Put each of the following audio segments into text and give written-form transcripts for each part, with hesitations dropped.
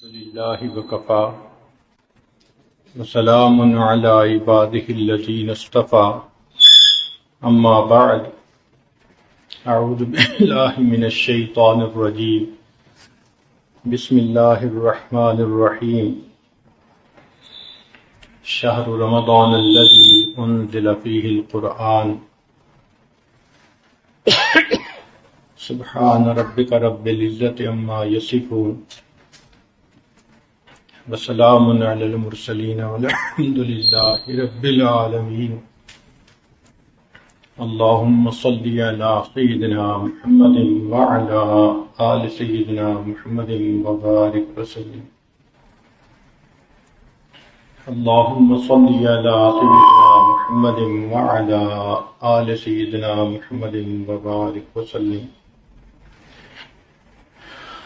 لله وكفى وسلام على عباده الذين اصطفى أما بعد أعوذ بالله من الشيطان الرجيم بسم الله الرحمن الرحيم شهر رمضان الذي أنزل فيه القرآن سبحان ربك رب العزة عما يصفون وسلام على المرسلين والحمد لله رب العالمين اللهم صل على سيدنا محمد وعلى آل سيدنا محمد وبارك وسلم اللهم صل على سيدنا محمد وعلى آل سيدنا محمد وبارك وسلم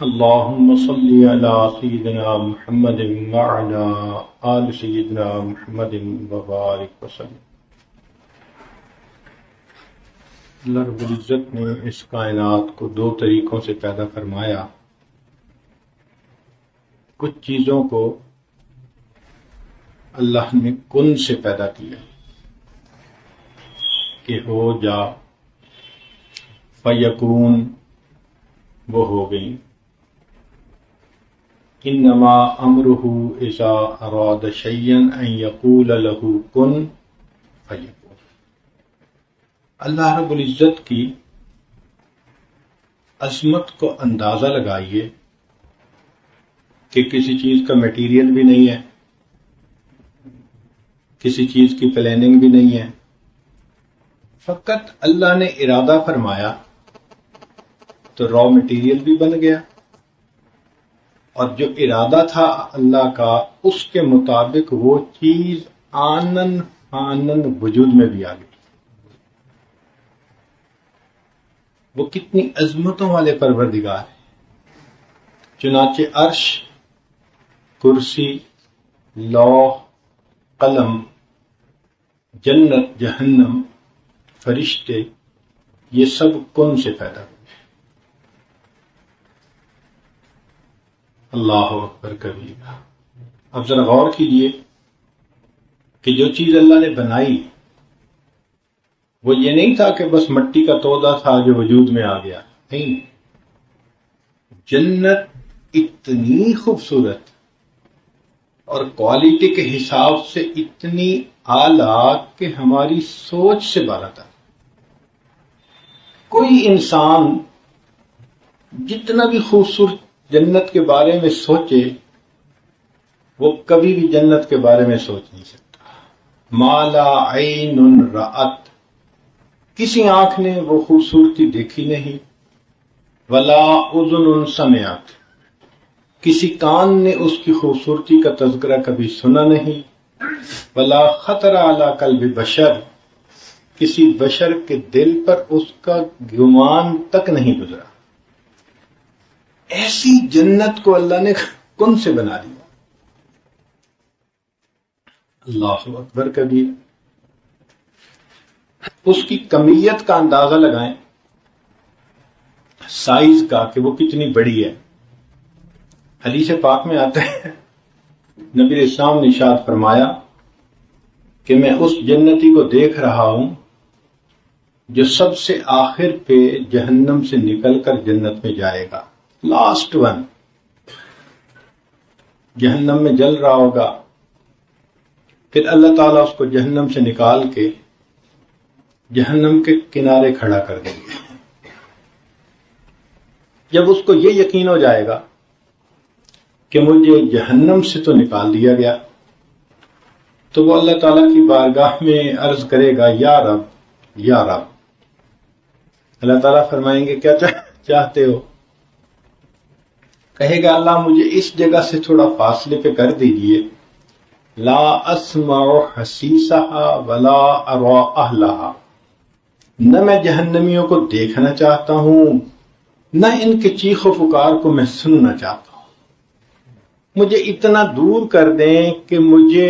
اللهم صل على سيدنا محمد وعلى آل سيدنا محمد وبارك وسلم اللہ رب العزت نے اس کائنات کو دو طریقوں سے پیدا فرمایا. کچھ چیزوں کو اللہ نے کن سے پیدا کیا کہ ہو جا فیکون، وہ ہو گئی. انما امرہ اذا اراد شیئا ان یقول له کن فیکون. اللہ رب العزت کی عظمت کو اندازہ لگائیے کہ کسی چیز کا میٹیریل بھی نہیں ہے، کسی چیز کی پلاننگ بھی نہیں ہے، فقط اللہ نے ارادہ فرمایا تو را میٹیریل بھی بن گیا، اور جو ارادہ تھا اللہ کا اس کے مطابق وہ چیز آنن فانن وجود میں بھی آ گئی. وہ کتنی عظمتوں والے پروردگار ہیں. چنانچہ عرش، کرسی، لوح، قلم، جنت، جہنم، فرشتے، یہ سب کن سے پیدا ہوئے. اللہ اکبر کبیرہ. اب ذرا غور کیجئے کہ جو چیز اللہ نے بنائی وہ یہ نہیں تھا کہ بس مٹی کا تودا تھا جو وجود میں آ گیا. نہیں، جنت اتنی خوبصورت اور کوالٹی کے حساب سے اتنی اعلیٰ کہ ہماری سوچ سے بالاتر. کوئی انسان جتنا بھی خوبصورت جنت کے بارے میں سوچے وہ کبھی بھی جنت کے بارے میں سوچ نہیں سکتا. ما لا عین رأت، کسی آنکھ نے وہ خوبصورتی دیکھی نہیں. ولا اذن سمعت، کسی کان نے اس کی خوبصورتی کا تذکرہ کبھی سنا نہیں. ولا خطر علی قلب بشر، کسی بشر کے دل پر اس کا گمان تک نہیں گزرا. ایسی جنت کو اللہ نے کن سے بنا دیا. اللہ اکبر کبیر. اس کی کمیت کا اندازہ لگائیں، سائز کا کہ وہ کتنی بڑی ہے. حدیث پاک میں آتا ہے نبی علیہ السلام نے ارشاد فرمایا کہ میں اس جنتی کو دیکھ رہا ہوں جو سب سے آخر پہ جہنم سے نکل کر جنت میں جائے گا. لاسٹ ون جہنم میں جل رہا ہوگا، پھر اللہ تعالیٰ اس کو جہنم سے نکال کے جہنم کے کنارے کھڑا کر دیں گے. جب اس کو یہ یقین ہو جائے گا کہ مجھے جہنم سے تو نکال دیا گیا، تو وہ اللہ تعالیٰ کی بارگاہ میں عرض کرے گا یا رب یا رب. اللہ تعالیٰ فرمائیں گے کیا چاہتے ہو؟ کہے گا اللہ مجھے اس جگہ سے تھوڑا فاصلے پہ کر دیجئے. لا اسمع حسیسها ولا ارى اهلها، نہ میں جہنمیوں کو دیکھنا چاہتا ہوں نہ ان کے چیخ و پکار کو میں سننا چاہتا ہوں. مجھے اتنا دور کر دیں کہ مجھے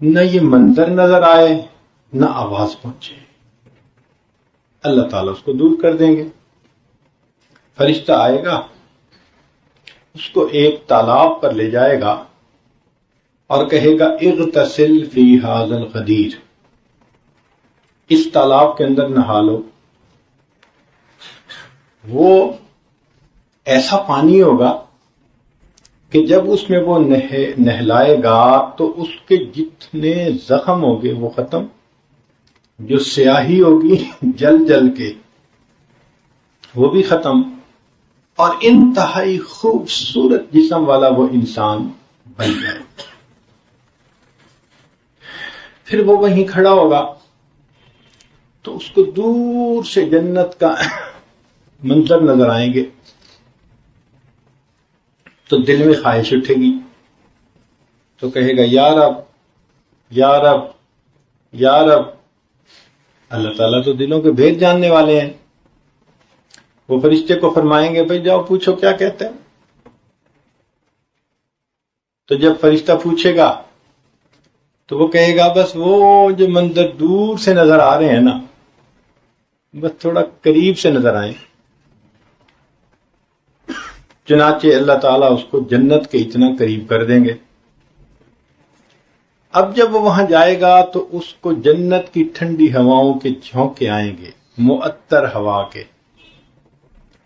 نہ یہ منظر نظر آئے نہ آواز پہنچے. اللہ تعالیٰ اس کو دور کر دیں گے. فرشتہ آئے گا اس کو ایک تالاب پر لے جائے گا اور کہے گا اغتسل فی ھذا الغدیر، اس تالاب کے اندر نہا لو۔ وہ ایسا پانی ہوگا کہ جب اس میں وہ نہلائے گا تو اس کے جتنے زخم ہوں گے وہ ختم، جو سیاہی ہوگی جل جل کے وہ بھی ختم، اور انتہائی خوبصورت جسم والا وہ انسان بن جائے۔ پھر وہ وہیں کھڑا ہوگا تو اس کو دور سے جنت کا منظر نظر آئیں گے، تو دل میں خواہش اٹھے گی، تو کہے گا یا رب یا رب یا رب۔ اللہ تعالیٰ تو دلوں کے بھید جاننے والے ہیں، وہ فرشتے کو فرمائیں گے بھئی جاؤ پوچھو کیا کہتے ہیں۔ تو جب فرشتہ پوچھے گا تو وہ کہے گا بس وہ جو منظر دور سے نظر آ رہے ہیں نا، بس تھوڑا قریب سے نظر آئیں۔ چنانچہ اللہ تعالیٰ اس کو جنت کے اتنا قریب کر دیں گے۔ اب جب وہ وہاں جائے گا تو اس کو جنت کی ٹھنڈی ہواؤں کے جھونکے آئیں گے، معطر ہوا کے،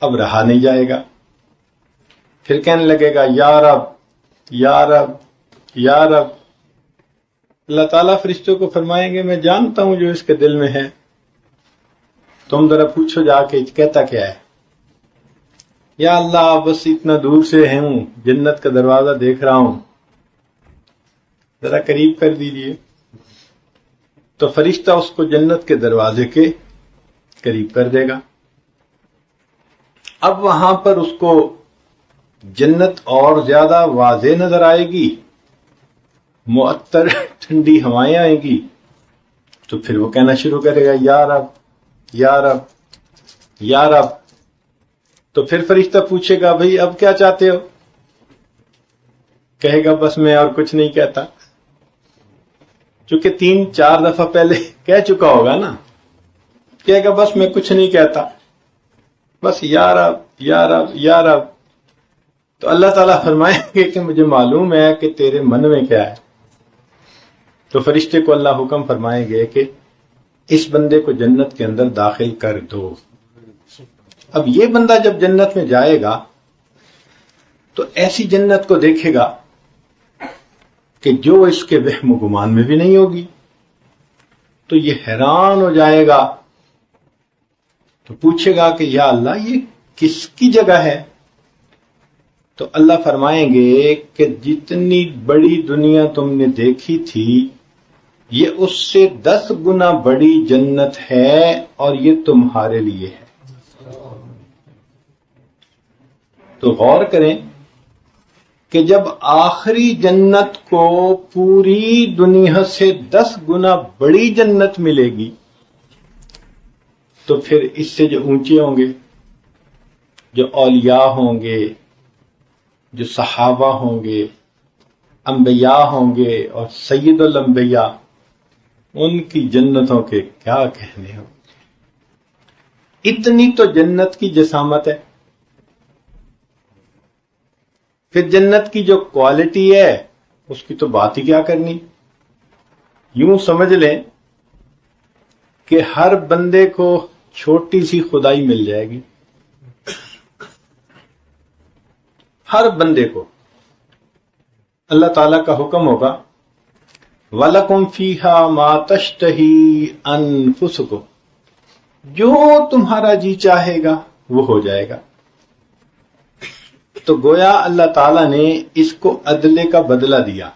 اب رہا نہیں جائے گا، پھر کہنے لگے گا یا رب یا رب یا رب۔ اللہ تعالیٰ فرشتوں کو فرمائیں گے میں جانتا ہوں جو اس کے دل میں ہے، تم ذرا پوچھو جا کے کہتا کیا ہے۔ یا اللہ بس اتنا دور سے ہوں، جنت کا دروازہ دیکھ رہا ہوں، ذرا قریب کر دیجئے۔ تو فرشتہ اس کو جنت کے دروازے کے قریب کر دے گا۔ اب وہاں پر اس کو جنت اور زیادہ واضح نظر آئے گی، معطر ٹھنڈی ہوائیں آئیں گی، تو پھر وہ کہنا شروع کرے گا یا رب یا رب یا رب۔ تو پھر فرشتہ پوچھے گا بھئی اب کیا چاہتے ہو؟ کہے گا بس میں اور کچھ نہیں کہتا، چونکہ 3-4 دفعہ پہلے کہہ چکا ہوگا نا، کہے گا بس میں کچھ نہیں کہتا، بس یا رب یا رب یا رب۔ تو اللہ تعالیٰ فرمائیں گے کہ مجھے معلوم ہے کہ تیرے من میں کیا ہے۔ تو فرشتے کو اللہ حکم فرمائیں گے کہ اس بندے کو جنت کے اندر داخل کر دو۔ اب یہ بندہ جب جنت میں جائے گا تو ایسی جنت کو دیکھے گا کہ جو اس کے وہم و گمان میں بھی نہیں ہوگی، تو یہ حیران ہو جائے گا، تو پوچھے گا کہ یا اللہ یہ کس کی جگہ ہے؟ تو اللہ فرمائیں گے کہ جتنی بڑی دنیا تم نے دیکھی تھی یہ اس سے 10 گنا بڑی جنت ہے، اور یہ تمہارے لیے ہے۔ تو غور کریں کہ جب آخری جنت کو پوری دنیا سے 10 گنا بڑی جنت ملے گی تو پھر اس سے جو اونچے ہوں گے، جو اولیاء ہوں گے، جو صحابہ ہوں گے، انبیاء ہوں گے اور سید الانبیاء، ان کی جنتوں کے کیا کہنے ہوں۔ اتنی تو جنت کی جسامت ہے۔ پھر جنت کی جو کوالٹی ہے اس کی تو بات ہی کیا کرنی۔ یوں سمجھ لیں کہ ہر بندے کو چھوٹی سی خدائی مل جائے گی، ہر بندے کو اللہ تعالیٰ کا حکم ہوگا وَلَكُمْ فِيهَا مَا تَشْتَهِي أَنفُسُكُمْ، جو تمہارا جی چاہے گا وہ ہو جائے گا۔ تو گویا اللہ تعالیٰ نے اس کو عدلے کا بدلہ دیا۔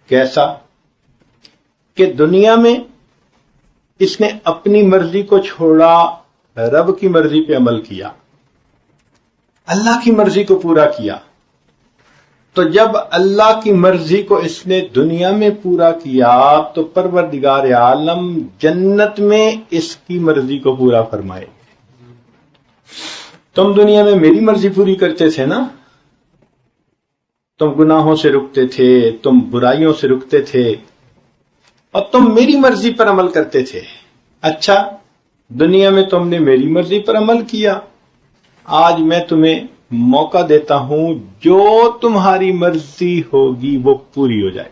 کیسا؟ کہ دنیا میں اس نے اپنی مرضی کو چھوڑا، رب کی مرضی پہ عمل کیا، اللہ کی مرضی کو پورا کیا۔ تو جب اللہ کی مرضی کو اس نے دنیا میں پورا کیا تو پروردگار عالم جنت میں اس کی مرضی کو پورا فرمائے۔ تم دنیا میں میری مرضی پوری کرتے تھے نا، تم گناہوں سے رکتے تھے، تم برائیوں سے رکتے تھے، اور تم میری مرضی پر عمل کرتے تھے۔ اچھا، دنیا میں تم نے میری مرضی پر عمل کیا، آج میں تمہیں موقع دیتا ہوں جو تمہاری مرضی ہوگی وہ پوری ہو جائے.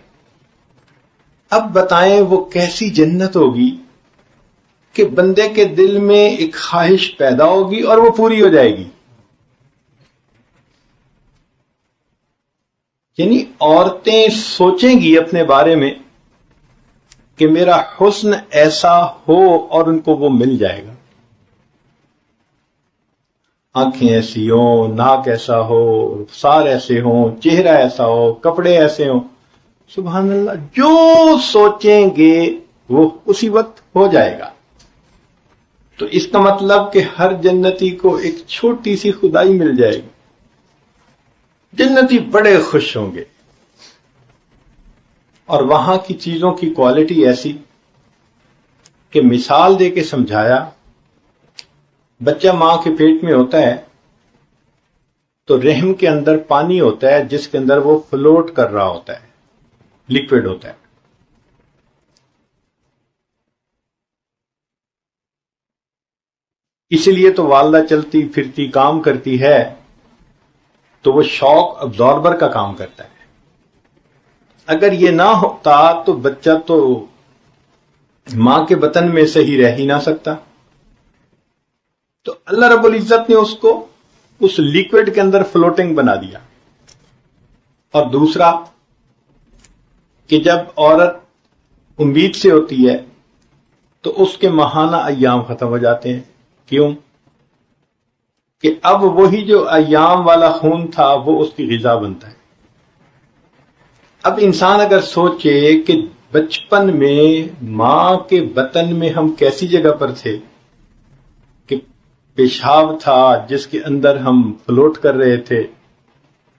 اب بتائیں وہ کیسی جنت ہوگی کہ بندے کے دل میں ایک خواہش پیدا ہوگی اور وہ پوری ہو جائے گی. یعنی عورتیں سوچیں گی اپنے بارے میں کہ میرا حسن ایسا ہو اور ان کو وہ مل جائے گا. آنکھیں ایسی ہوں، ناک ایسا ہو، سار ایسے ہوں، چہرہ ایسا ہو، کپڑے ایسے ہوں. سبحان اللہ، جو سوچیں گے وہ اسی وقت ہو جائے گا. تو اس کا مطلب کہ ہر جنتی کو ایک چھوٹی سی خدائی مل جائے گی. جنتی بڑے خوش ہوں گے. اور وہاں کی چیزوں کی کوالٹی ایسی کہ مثال دے کے سمجھایا. بچہ ماں کے پیٹ میں ہوتا ہے تو رحم کے اندر پانی ہوتا ہے جس کے اندر وہ فلوٹ کر رہا ہوتا ہے، لیکوڈ ہوتا ہے. اسی لیے تو والدہ چلتی پھرتی کام کرتی ہے تو وہ شاک ابزاربر کا کام کرتا ہے. اگر یہ نہ ہوتا تو بچہ تو ماں کے بطن میں سے ہی رہ ہی نہ سکتا. تو اللہ رب العزت نے اس کو اس لیکوڈ کے اندر فلوٹنگ بنا دیا. اور دوسرا کہ جب عورت امید سے ہوتی ہے تو اس کے ماہانہ ایام ختم ہو جاتے ہیں. کیوں؟ کہ اب وہی جو ایام والا خون تھا وہ اس کی غذا بنتا ہے. اب انسان اگر سوچے کہ بچپن میں ماں کے بطن میں ہم کیسی جگہ پر تھے کہ پیشاب تھا جس کے اندر ہم فلوٹ کر رہے تھے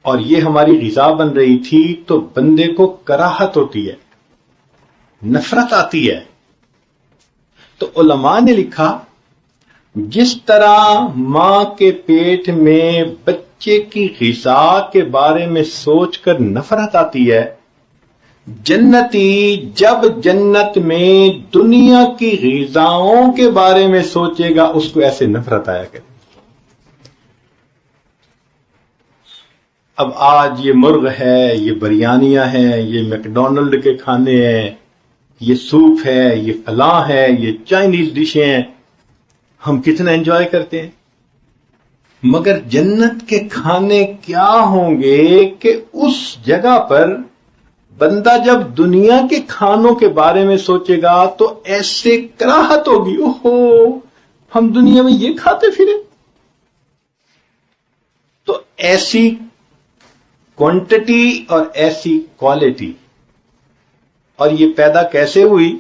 اور یہ ہماری غذا بن رہی تھی، تو بندے کو کراہت ہوتی ہے، نفرت آتی ہے. تو علماء نے لکھا جس طرح ماں کے پیٹ میں بچے کی غذا کے بارے میں سوچ کر نفرت آتی ہے، جنتی جب جنت میں دنیا کی غذاؤں کے بارے میں سوچے گا اس کو ایسے نفرت آیا کرے. اب آج یہ مرغ ہے، یہ بریانیاں ہیں، یہ میکڈونلڈ کے کھانے ہیں، یہ سوپ ہے، یہ فلاں ہے، یہ چائنیز ڈشیں ہیں، ہم کتنا انجوائے کرتے ہیں. مگر جنت کے کھانے کیا ہوں گے کہ اس جگہ پر بندہ جب دنیا کے کھانوں کے بارے میں سوچے گا تو ایسے کراہت ہوگی، اوہو ہم دنیا میں یہ کھاتے پھرے. تو ایسی کوانٹٹی اور ایسی کوالٹی، اور یہ پیدا کیسے ہوئی؟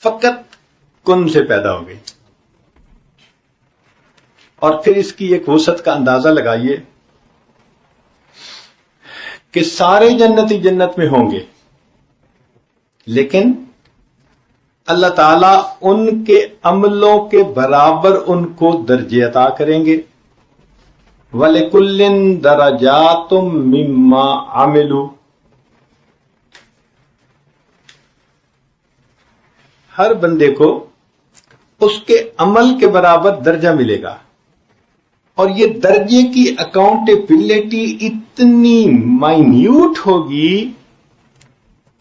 فقط کن سے پیدا ہو گئی. اور پھر اس کی ایک وسعت کا اندازہ لگائیے کہ سارے جنتی جنت میں ہوں گے، لیکن اللہ تعالیٰ ان کے عملوں کے برابر ان کو درجے عطا کریں گے. وَلِكُلٍّ دَرَجَاتٌ مِّمَّا عَمِلُوا، ہر بندے کو اس کے عمل کے برابر درجہ ملے گا. اور یہ درجے کی اکاؤنٹیبلٹی اتنی مائنیوٹ ہوگی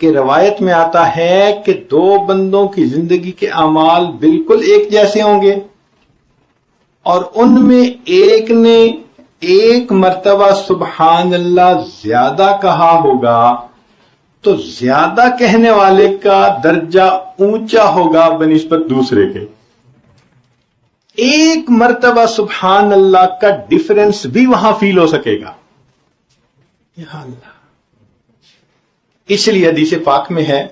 کہ روایت میں آتا ہے کہ دو بندوں کی زندگی کے اعمال بالکل ایک جیسے ہوں گے، اور ان میں ایک نے ایک مرتبہ سبحان اللہ زیادہ کہا ہوگا تو زیادہ کہنے والے کا درجہ اونچا ہوگا بنسبت دوسرے کے. ایک مرتبہ سبحان اللہ کا ڈفرنس بھی وہاں فیل ہو سکے گا. یا اللہ، اس لیے حدیث پاک میں ہے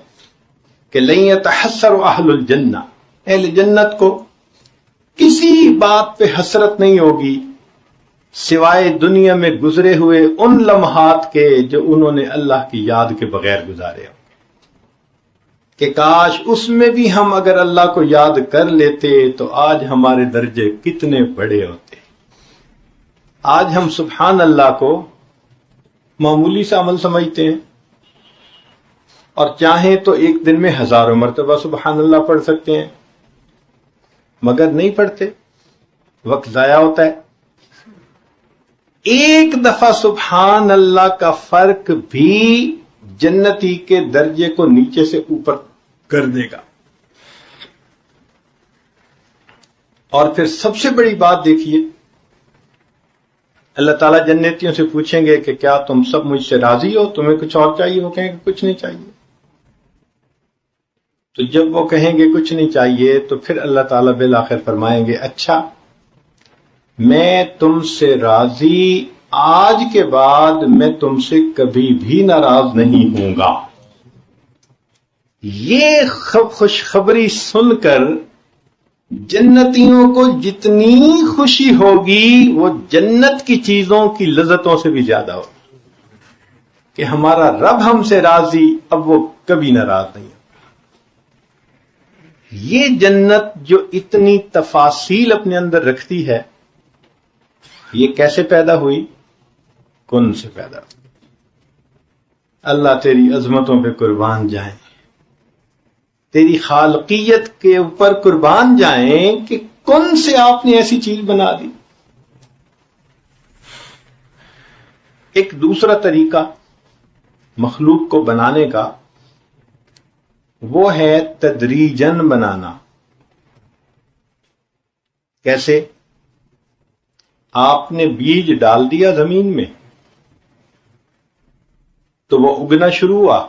کہ لن يتحسر اہل الجنہ، اہل جنت کو کسی بات پہ حسرت نہیں ہوگی سوائے دنیا میں گزرے ہوئے ان لمحات کے جو انہوں نے اللہ کی یاد کے بغیر گزارے ہوں، کہ کاش اس میں بھی ہم اگر اللہ کو یاد کر لیتے تو آج ہمارے درجے کتنے بڑے ہوتے. آج ہم سبحان اللہ کو معمولی سا عمل سمجھتے ہیں، اور چاہیں تو ایک دن میں ہزاروں مرتبہ سبحان اللہ پڑھ سکتے ہیں، مگر نہیں پڑھتے، وقت ضائع ہوتا ہے. ایک دفعہ سبحان اللہ کا فرق بھی جنتی کے درجے کو نیچے سے اوپر کر دے گا. اور پھر سب سے بڑی بات دیکھیے، اللہ تعالیٰ جنتیوں سے پوچھیں گے کہ کیا تم سب مجھ سے راضی ہو، تمہیں کچھ اور چاہیے؟ وہ کہیں گے کچھ نہیں چاہیے. تو جب وہ کہیں گے کچھ نہیں چاہیے تو پھر اللہ تعالیٰ بالآخر فرمائیں گے اچھا میں تم سے راضی، آج کے بعد میں تم سے کبھی بھی ناراض نہیں ہوں گا. یہ خوشخبری سن کر جنتیوں کو جتنی خوشی ہوگی وہ جنت کی چیزوں کی لذتوں سے بھی زیادہ ہوگی کہ ہمارا رب ہم سے راضی، اب وہ کبھی ناراض نہیں ہوگا. یہ جنت جو اتنی تفاصیل اپنے اندر رکھتی ہے، یہ کیسے پیدا ہوئی؟ کن سے پیدا ہوئی. اللہ تیری عظمتوں پہ قربان جائیں، تیری خالقیت کے اوپر قربان جائیں کہ کن سے آپ نے ایسی چیز بنا دی. ایک دوسرا طریقہ مخلوق کو بنانے کا وہ ہے تدریجن بنانا. کیسے؟ آپ نے بیج ڈال دیا زمین میں تو وہ اگنا شروع ہوا،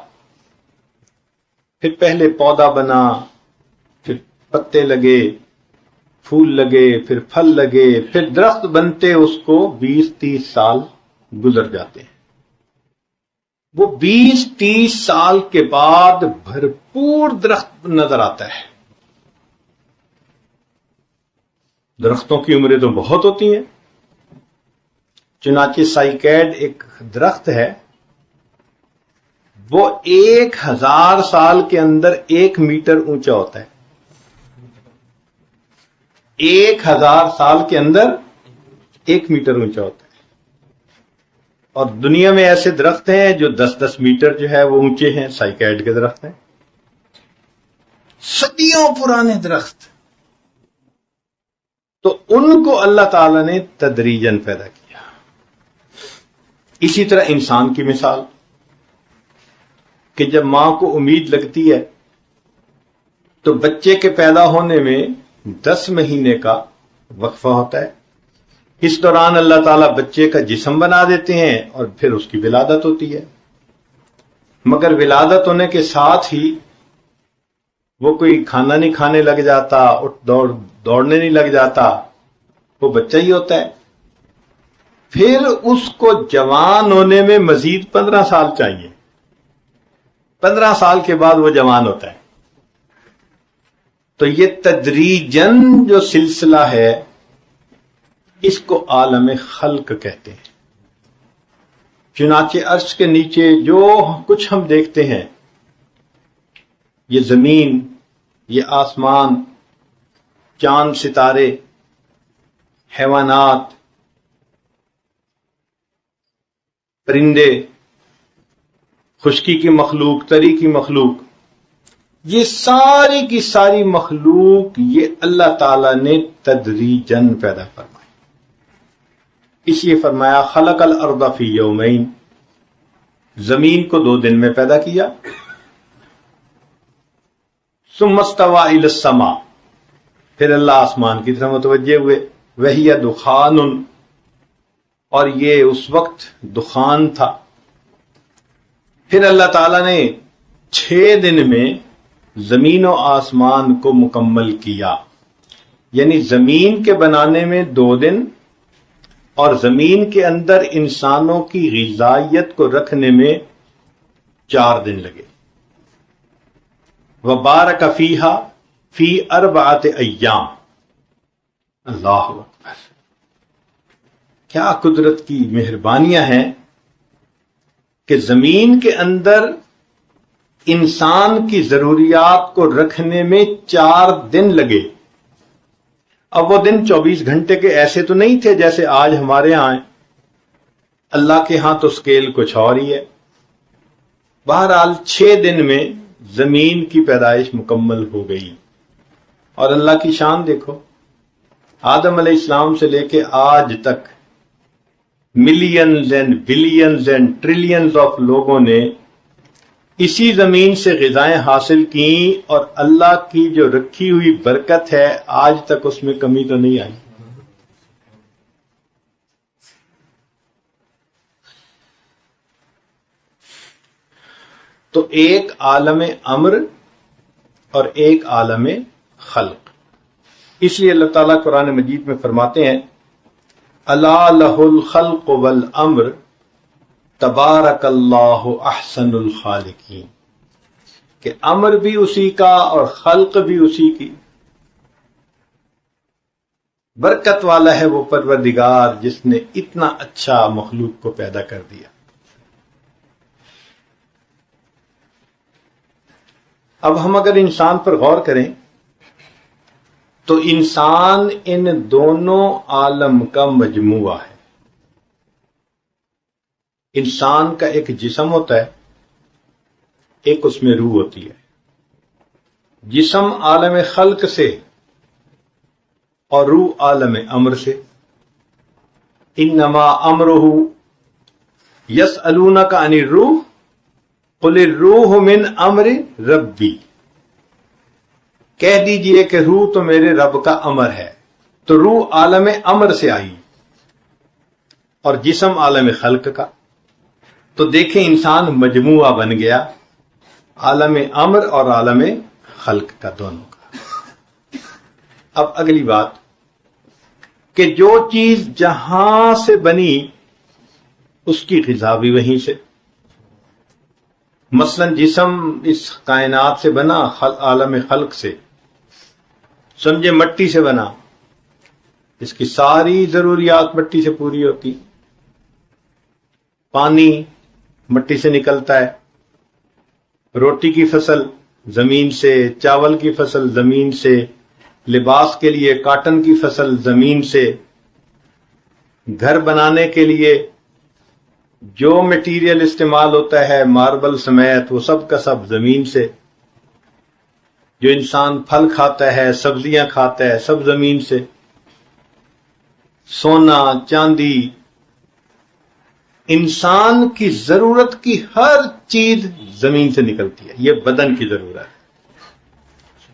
پھر پہلے پودا بنا، پھر پتے لگے، پھول لگے، پھر پھل لگے، پھر درخت بنتے اس کو 20-30 سال گزر جاتے ہیں. وہ 20-30 سال کے بعد بھرپور درخت نظر آتا ہے. درختوں کی عمریں تو بہت ہوتی ہیں. چنانچہ سائیکیڈ ایک درخت ہے، وہ 1000 سال کے اندر 1 میٹر اونچا ہوتا ہے. 1000 سال کے اندر 1 میٹر اونچا ہوتا ہے. اور دنیا میں ایسے درخت ہیں جو 10-10 میٹر جو ہے وہ اونچے ہیں، سائیکیڈ کے درخت ہیں. صدیوں پرانے درخت. تو ان کو اللہ تعالی نے تدریجن پیدا کیا. اسی طرح انسان کی مثال کہ جب ماں کو امید لگتی ہے تو بچے کے پیدا ہونے میں 10 مہینے کا وقفہ ہوتا ہے. اس دوران اللہ تعالیٰ بچے کا جسم بنا دیتے ہیں اور پھر اس کی ولادت ہوتی ہے. مگر ولادت ہونے کے ساتھ ہی وہ کوئی کھانا نہیں کھانے لگ جاتا، دوڑنے نہیں لگ جاتا، وہ بچہ ہی ہوتا ہے. پھر اس کو جوان ہونے میں مزید 15 سال چاہیے. 15 سال کے بعد وہ جوان ہوتا ہے. تو یہ تدریجن جو سلسلہ ہے اس کو عالم خلق کہتے ہیں. چنانچہ عرش کے نیچے جو کچھ ہم دیکھتے ہیں، یہ زمین، یہ آسمان، چاند ستارے، حیوانات، پرندے، خشکی کی مخلوق، تری کی مخلوق، یہ ساری کی ساری مخلوق یہ اللہ تعالی نے تدریجن پیدا فرمائی. اس لیے فرمایا خلق الارض فی یومین، زمین کو 2 دن میں پیدا کیا. ثم استوى الی السماء، پھر اللہ آسمان کی طرف متوجہ ہوئے. وہی دخان، اور یہ اس وقت دخان تھا. پھر اللہ تعالیٰ نے 6 دن میں زمین و آسمان کو مکمل کیا. یعنی زمین کے بنانے میں 2 دن اور زمین کے اندر انسانوں کی غذائیت کو رکھنے میں 4 دن لگے. وبارک فیہا فی 4 ایام. اللہ اکبر، کیا قدرت کی مہربانیاں ہیں کہ زمین کے اندر انسان کی ضروریات کو رکھنے میں 4 دن لگے. اب وہ دن 24 گھنٹے کے ایسے تو نہیں تھے جیسے آج ہمارے ہاں ہیں. اللہ کے ہاں تو سکیل کچھ اور ہی ہے. بہرحال 6 دن میں زمین کی پیدائش مکمل ہو گئی. اور اللہ کی شان دیکھو، آدم علیہ السلام سے لے کے آج تک millions and billions and trillions of لوگوں نے اسی زمین سے غذائیں حاصل کیں اور اللہ کی جو رکھی ہوئی برکت ہے آج تک اس میں کمی تو نہیں آئی. تو ایک عالم امر اور ایک عالم خلق. اس لیے اللہ تعالیٰ قرآن مجید میں فرماتے ہیں الا لہ الخلق والامر تبارک اللہ احسن الخالقین، کہ امر بھی اسی کا اور خلق بھی اسی کی. برکت والا ہے وہ پروردگار جس نے اتنا اچھا مخلوق کو پیدا کر دیا. اب ہم اگر انسان پر غور کریں تو انسان ان دونوں عالم کا مجموعہ ہے. انسان کا ایک جسم ہوتا ہے، ایک اس میں روح ہوتی ہے. جسم عالم خلق سے اور روح عالم امر سے. انما امرہ یسألونک عن الروح قل الروح من امر ربی، کہہ دیجئے کہ روح تو میرے رب کا امر ہے. تو روح عالم امر سے آئی اور جسم عالم خلق کا. تو دیکھیں انسان مجموعہ بن گیا عالم امر اور عالم خلق کا، دونوں کا. اب اگلی بات کہ جو چیز جہاں سے بنی اس کی غذا بھی وہیں سے. مثلا جسم اس کائنات سے بنا عالم خلق سے، سمجھے مٹی سے بنا، اس کی ساری ضروریات مٹی سے پوری ہوتی. پانی مٹی سے نکلتا ہے، روٹی کی فصل زمین سے، چاول کی فصل زمین سے، لباس کے لیے کاٹن کی فصل زمین سے، گھر بنانے کے لیے جو میٹیریل استعمال ہوتا ہے ماربل سمیت وہ سب کا سب زمین سے. جو انسان پھل کھاتا ہے، سبزیاں کھاتا ہے، سب زمین سے. سونا، چاندی، انسان کی ضرورت کی ہر چیز زمین سے نکلتی ہے. یہ بدن کی ضرورت ہے.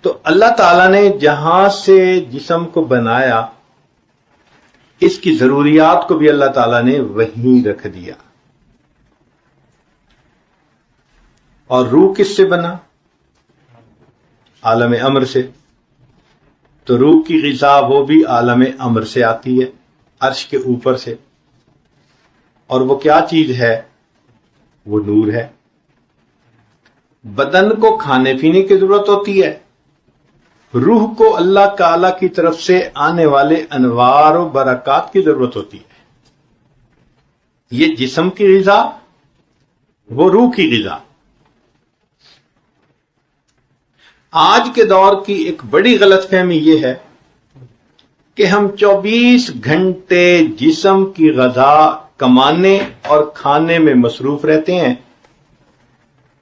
تو اللہ تعالیٰ نے جہاں سے جسم کو بنایا اس کی ضروریات کو بھی اللہ تعالیٰ نے وہیں رکھ دیا. اور روح کس سے بنا؟ عالم امر سے. تو روح کی غذا وہ بھی عالم امر سے آتی ہے، عرش کے اوپر سے. اور وہ کیا چیز ہے؟ وہ نور ہے. بدن کو کھانے پینے کی ضرورت ہوتی ہے، روح کو اللہ تعالی کی طرف سے آنے والے انوار و برکات کی ضرورت ہوتی ہے. یہ جسم کی غذا، وہ روح کی غذا. آج کے دور کی ایک بڑی غلط فہمی یہ ہے کہ ہم 24 گھنٹے جسم کی غذا کمانے اور کھانے میں مصروف رہتے ہیں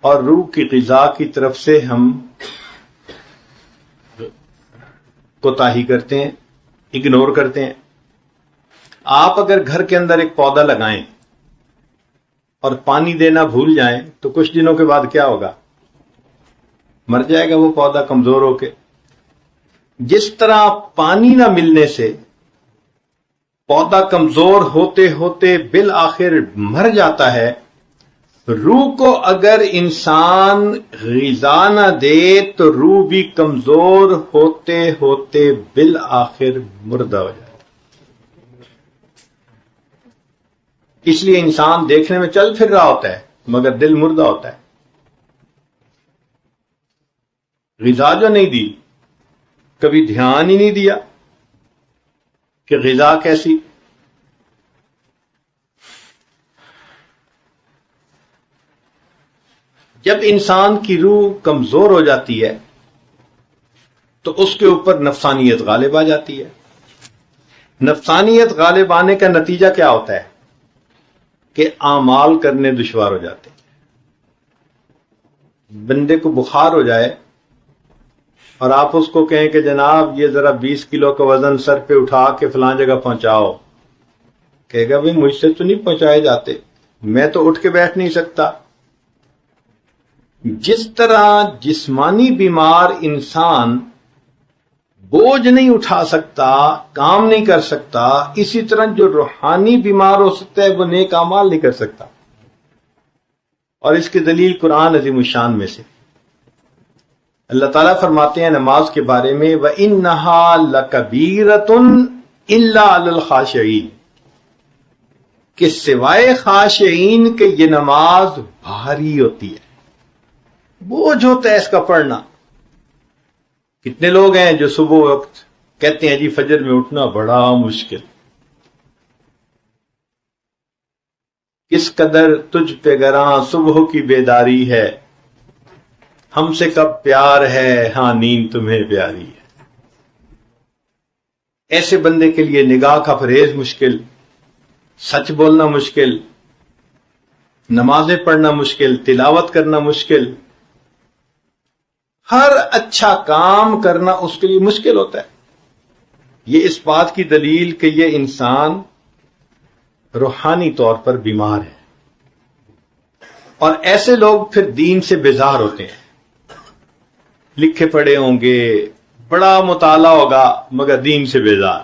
اور روح کی غذا کی طرف سے ہم کوتاہی کرتے ہیں، اگنور کرتے ہیں. آپ اگر گھر کے اندر ایک پودا لگائیں اور پانی دینا بھول جائیں تو کچھ دنوں کے بعد کیا ہوگا؟ مر جائے گا وہ پودا کمزور ہو کے. جس طرح پانی نہ ملنے سے پودا کمزور ہوتے ہوتے بالآخر مر جاتا ہے، روح کو اگر انسان غذا نہ دے تو روح بھی کمزور ہوتے ہوتے بالآخر مردہ ہو جائے. اس لیے انسان دیکھنے میں چل پھر رہا ہوتا ہے مگر دل مردہ ہوتا ہے. غذا جو نہیں دی، کبھی دھیان ہی نہیں دیا کہ غذا کیسی. جب انسان کی روح کمزور ہو جاتی ہے تو اس کے اوپر نفسانیت غالب آ جاتی ہے. نفسانیت غالب آنے کا نتیجہ کیا ہوتا ہے کہ اعمال کرنے دشوار ہو جاتے ہیں. بندے کو بخار ہو جائے اور آپ اس کو کہیں کہ جناب یہ ذرا 20 کلو کا وزن سر پہ اٹھا کے فلاں جگہ پہنچاؤ، کہے گا بھائی مجھ سے تو نہیں پہنچائے جاتے، میں تو اٹھ کے بیٹھ نہیں سکتا۔ جس طرح جسمانی بیمار انسان بوجھ نہیں اٹھا سکتا، کام نہیں کر سکتا، اسی طرح جو روحانی بیمار ہو سکتا ہے وہ نیک اعمال نہیں کر سکتا۔ اور اس کی دلیل قرآن عظیم الشان میں سے اللہ تعالیٰ فرماتے ہیں نماز کے بارے میں وَإِنَّهَا لَكَبِيرَةٌ إِلَّا عَلَى الْخَاشِعِينَ، کہ سوائے خاشعین کہ یہ نماز بھاری ہوتی ہے، بوجھ ہوتا ہے اس کا پڑھنا۔ کتنے لوگ ہیں جو صبح وقت کہتے ہیں جی فجر میں اٹھنا بڑا مشکل، کس قدر تجھ پہ گراں صبح کی بیداری ہے، ہم سے کب پیار ہے ہاں نیند تمہیں پیاری ہے۔ ایسے بندے کے لیے نگاہ کا پرہیز مشکل، سچ بولنا مشکل، نمازیں پڑھنا مشکل، تلاوت کرنا مشکل، ہر اچھا کام کرنا اس کے لیے مشکل ہوتا ہے۔ یہ اس بات کی دلیل کہ یہ انسان روحانی طور پر بیمار ہے، اور ایسے لوگ پھر دین سے بیزار ہوتے ہیں۔ لکھے پڑھے ہوں گے، بڑا مطالعہ ہوگا، مگر دین سے بیزار،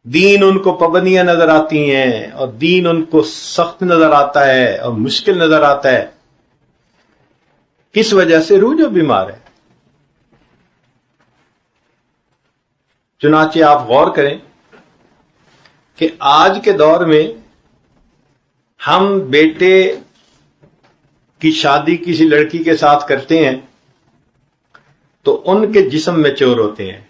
دین ان کو پابندیاں نظر آتی ہیں اور دین ان کو سخت نظر آتا ہے اور مشکل نظر آتا ہے۔ کس وجہ سے؟ روح جو بیمار ہے۔ چنانچہ آپ غور کریں کہ آج کے دور میں ہم بیٹے کی شادی کسی لڑکی کے ساتھ کرتے ہیں تو ان کے جسم میچور ہوتے ہیں۔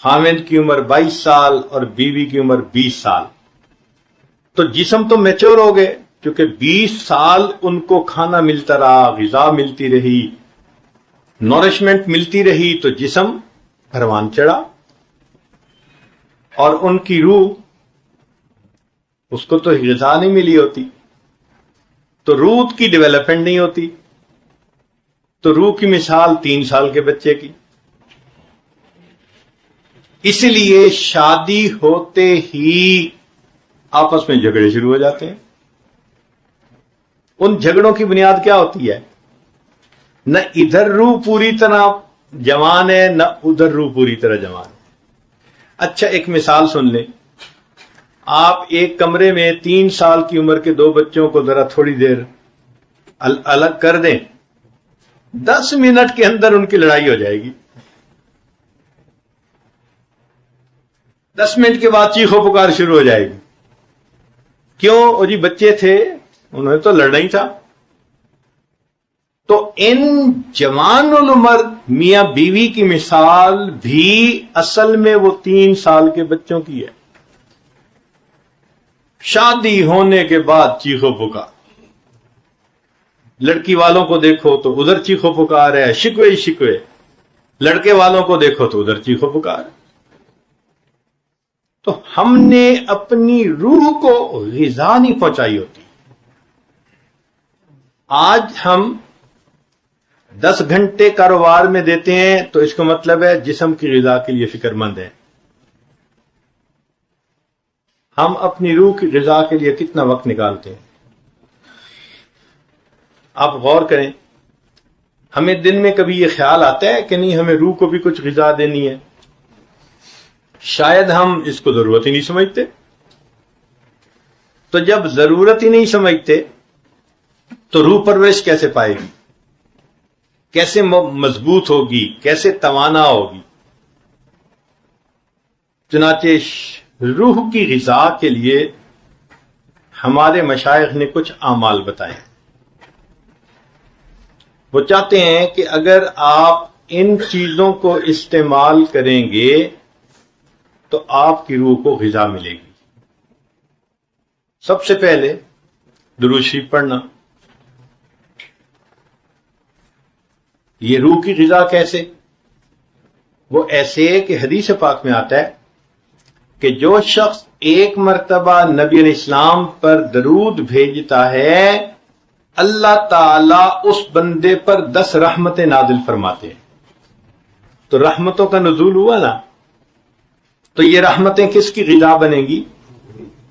خاوند کی عمر 22 سال اور بیوی کی عمر 20 سال، تو جسم تو میچور ہو گئے، کیونکہ 20 سال ان کو کھانا ملتا رہا، غذا ملتی رہی، نورشمنٹ ملتی رہی، تو جسم پروان چڑھا، اور ان کی روح، اس کو تو غذا نہیں ملی ہوتی، تو روح کی ڈیولپمنٹ نہیں ہوتی۔ تو روح کی مثال 3 سال کے بچے کی۔ اس لیے شادی ہوتے ہی آپس میں جھگڑے شروع ہو جاتے ہیں۔ ان جھگڑوں کی بنیاد کیا ہوتی ہے؟ نہ ادھر روح پوری طرح جوان ہے، نہ ادھر روح پوری طرح جوان ہے۔ اچھا ایک مثال سن لیں، آپ ایک کمرے میں 3 سال کی عمر کے 2 بچوں کو ذرا تھوڑی دیر الگ کر دیں، 10 منٹ کے اندر ان کی لڑائی ہو جائے گی۔ 10 منٹ کے بعد چیخو پکار شروع ہو جائے گی۔ کیوں؟ وہ جی بچے تھے، انہوں نے تو لڑنا ہی تھا۔ تو ان جوان العمر میاں بیوی کی مثال بھی اصل میں وہ 3 سال کے بچوں کی ہے۔ شادی ہونے کے بعد چیخو پکار، لڑکی والوں کو دیکھو تو ادھر چیخو پکار ہے، شکوے ہی شکوے، لڑکے والوں کو دیکھو تو ادھر چیخو پکار ہے۔ تو ہم نے اپنی روح کو غذا نہیں پہنچائی ہوتی۔ آج ہم 10 گھنٹے کاروبار میں دیتے ہیں تو اس کا مطلب ہے جسم کی غذا کے لیے فکر مند ہیں۔ ہم اپنی روح کی غذا کے لیے کتنا وقت نکالتے ہیں؟ آپ غور کریں، ہمیں دن میں کبھی یہ خیال آتا ہے کہ نہیں ہمیں روح کو بھی کچھ غذا دینی ہے؟ شاید ہم اس کو ضرورت ہی نہیں سمجھتے۔ تو جب ضرورت ہی نہیں سمجھتے تو روح پرورش کیسے پائے گی؟ کیسے مضبوط ہوگی؟ کیسے توانا ہوگی؟ چنانچہ روح کی غذا کے لیے ہمارے مشائخ نے کچھ اعمال بتائے۔ وہ چاہتے ہیں کہ اگر آپ ان چیزوں کو استعمال کریں گے تو آپ کی روح کو غذا ملے گی۔ سب سے پہلے درود شریف پڑھنا۔ یہ روح کی غذا کیسے؟ وہ ایسے کہ حدیث پاک میں آتا ہے کہ جو شخص ایک مرتبہ نبی علیہ السلام پر درود بھیجتا ہے اللہ تعالی اس بندے پر 10 رحمتیں نازل فرماتے ہیں۔ تو رحمتوں کا نزول ہوا نا، تو یہ رحمتیں کس کی غذا بنیں گی؟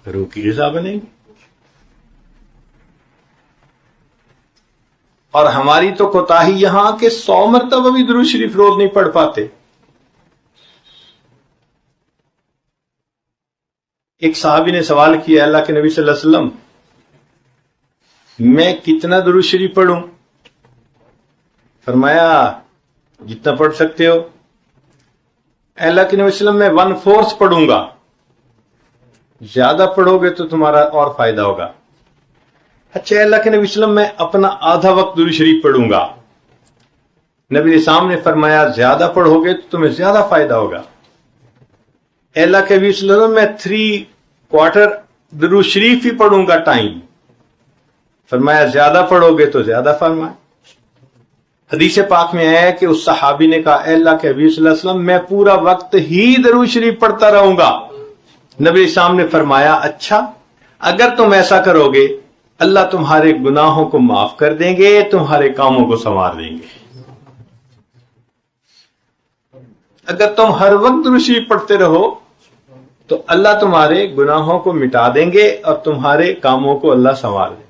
روح کی غذا بنیں گی. اور ہماری تو کوتاہی یہاں کہ 100 مرتبہ بھی درود شریف روز نہیں پڑھ پاتے. ایک صحابی نے سوال کیا اللہ کے نبی صلی اللہ علیہ وسلم میں کتنا درود شریف پڑھوں؟ فرمایا جتنا پڑھ سکتے ہو. اللہ کے نبی صلی اللہ علیہ وسلم میں 1/4 پڑھوں گا. زیادہ پڑھو گے تو تمہارا اور فائدہ ہوگا. اچھا اللہ کے نبی صلی اللہ علیہ وسلم میں اپنا آدھا وقت درود شریف پڑھوں گا. نبی اسلام نے فرمایا زیادہ پڑھو گے تو تمہیں زیادہ فائدہ ہوگا. اللہ کے نبی صلی اللہ علیہ وسلم میں 3/4 درود شریف ہی پڑھوں گا ٹائم. فرمایا زیادہ پڑھو گے تو زیادہ فرمائے. حدیث پاک میں ہے کہ اس صحابی نے کہا اے اللہ کے نبی صلی اللہ علیہ وسلم میں پورا وقت ہی درود شریف پڑھتا رہوں گا. نبی اسلام نے فرمایا اچھا اگر تم ایسا کرو گے اللہ تمہارے گناہوں کو معاف کر دیں گے, تمہارے کاموں کو سنوار دیں گے. اگر تم ہر وقت درود شریف پڑھتے رہو تو اللہ تمہارے گناہوں کو مٹا دیں گے اور تمہارے کاموں کو اللہ سنوار دیں گے.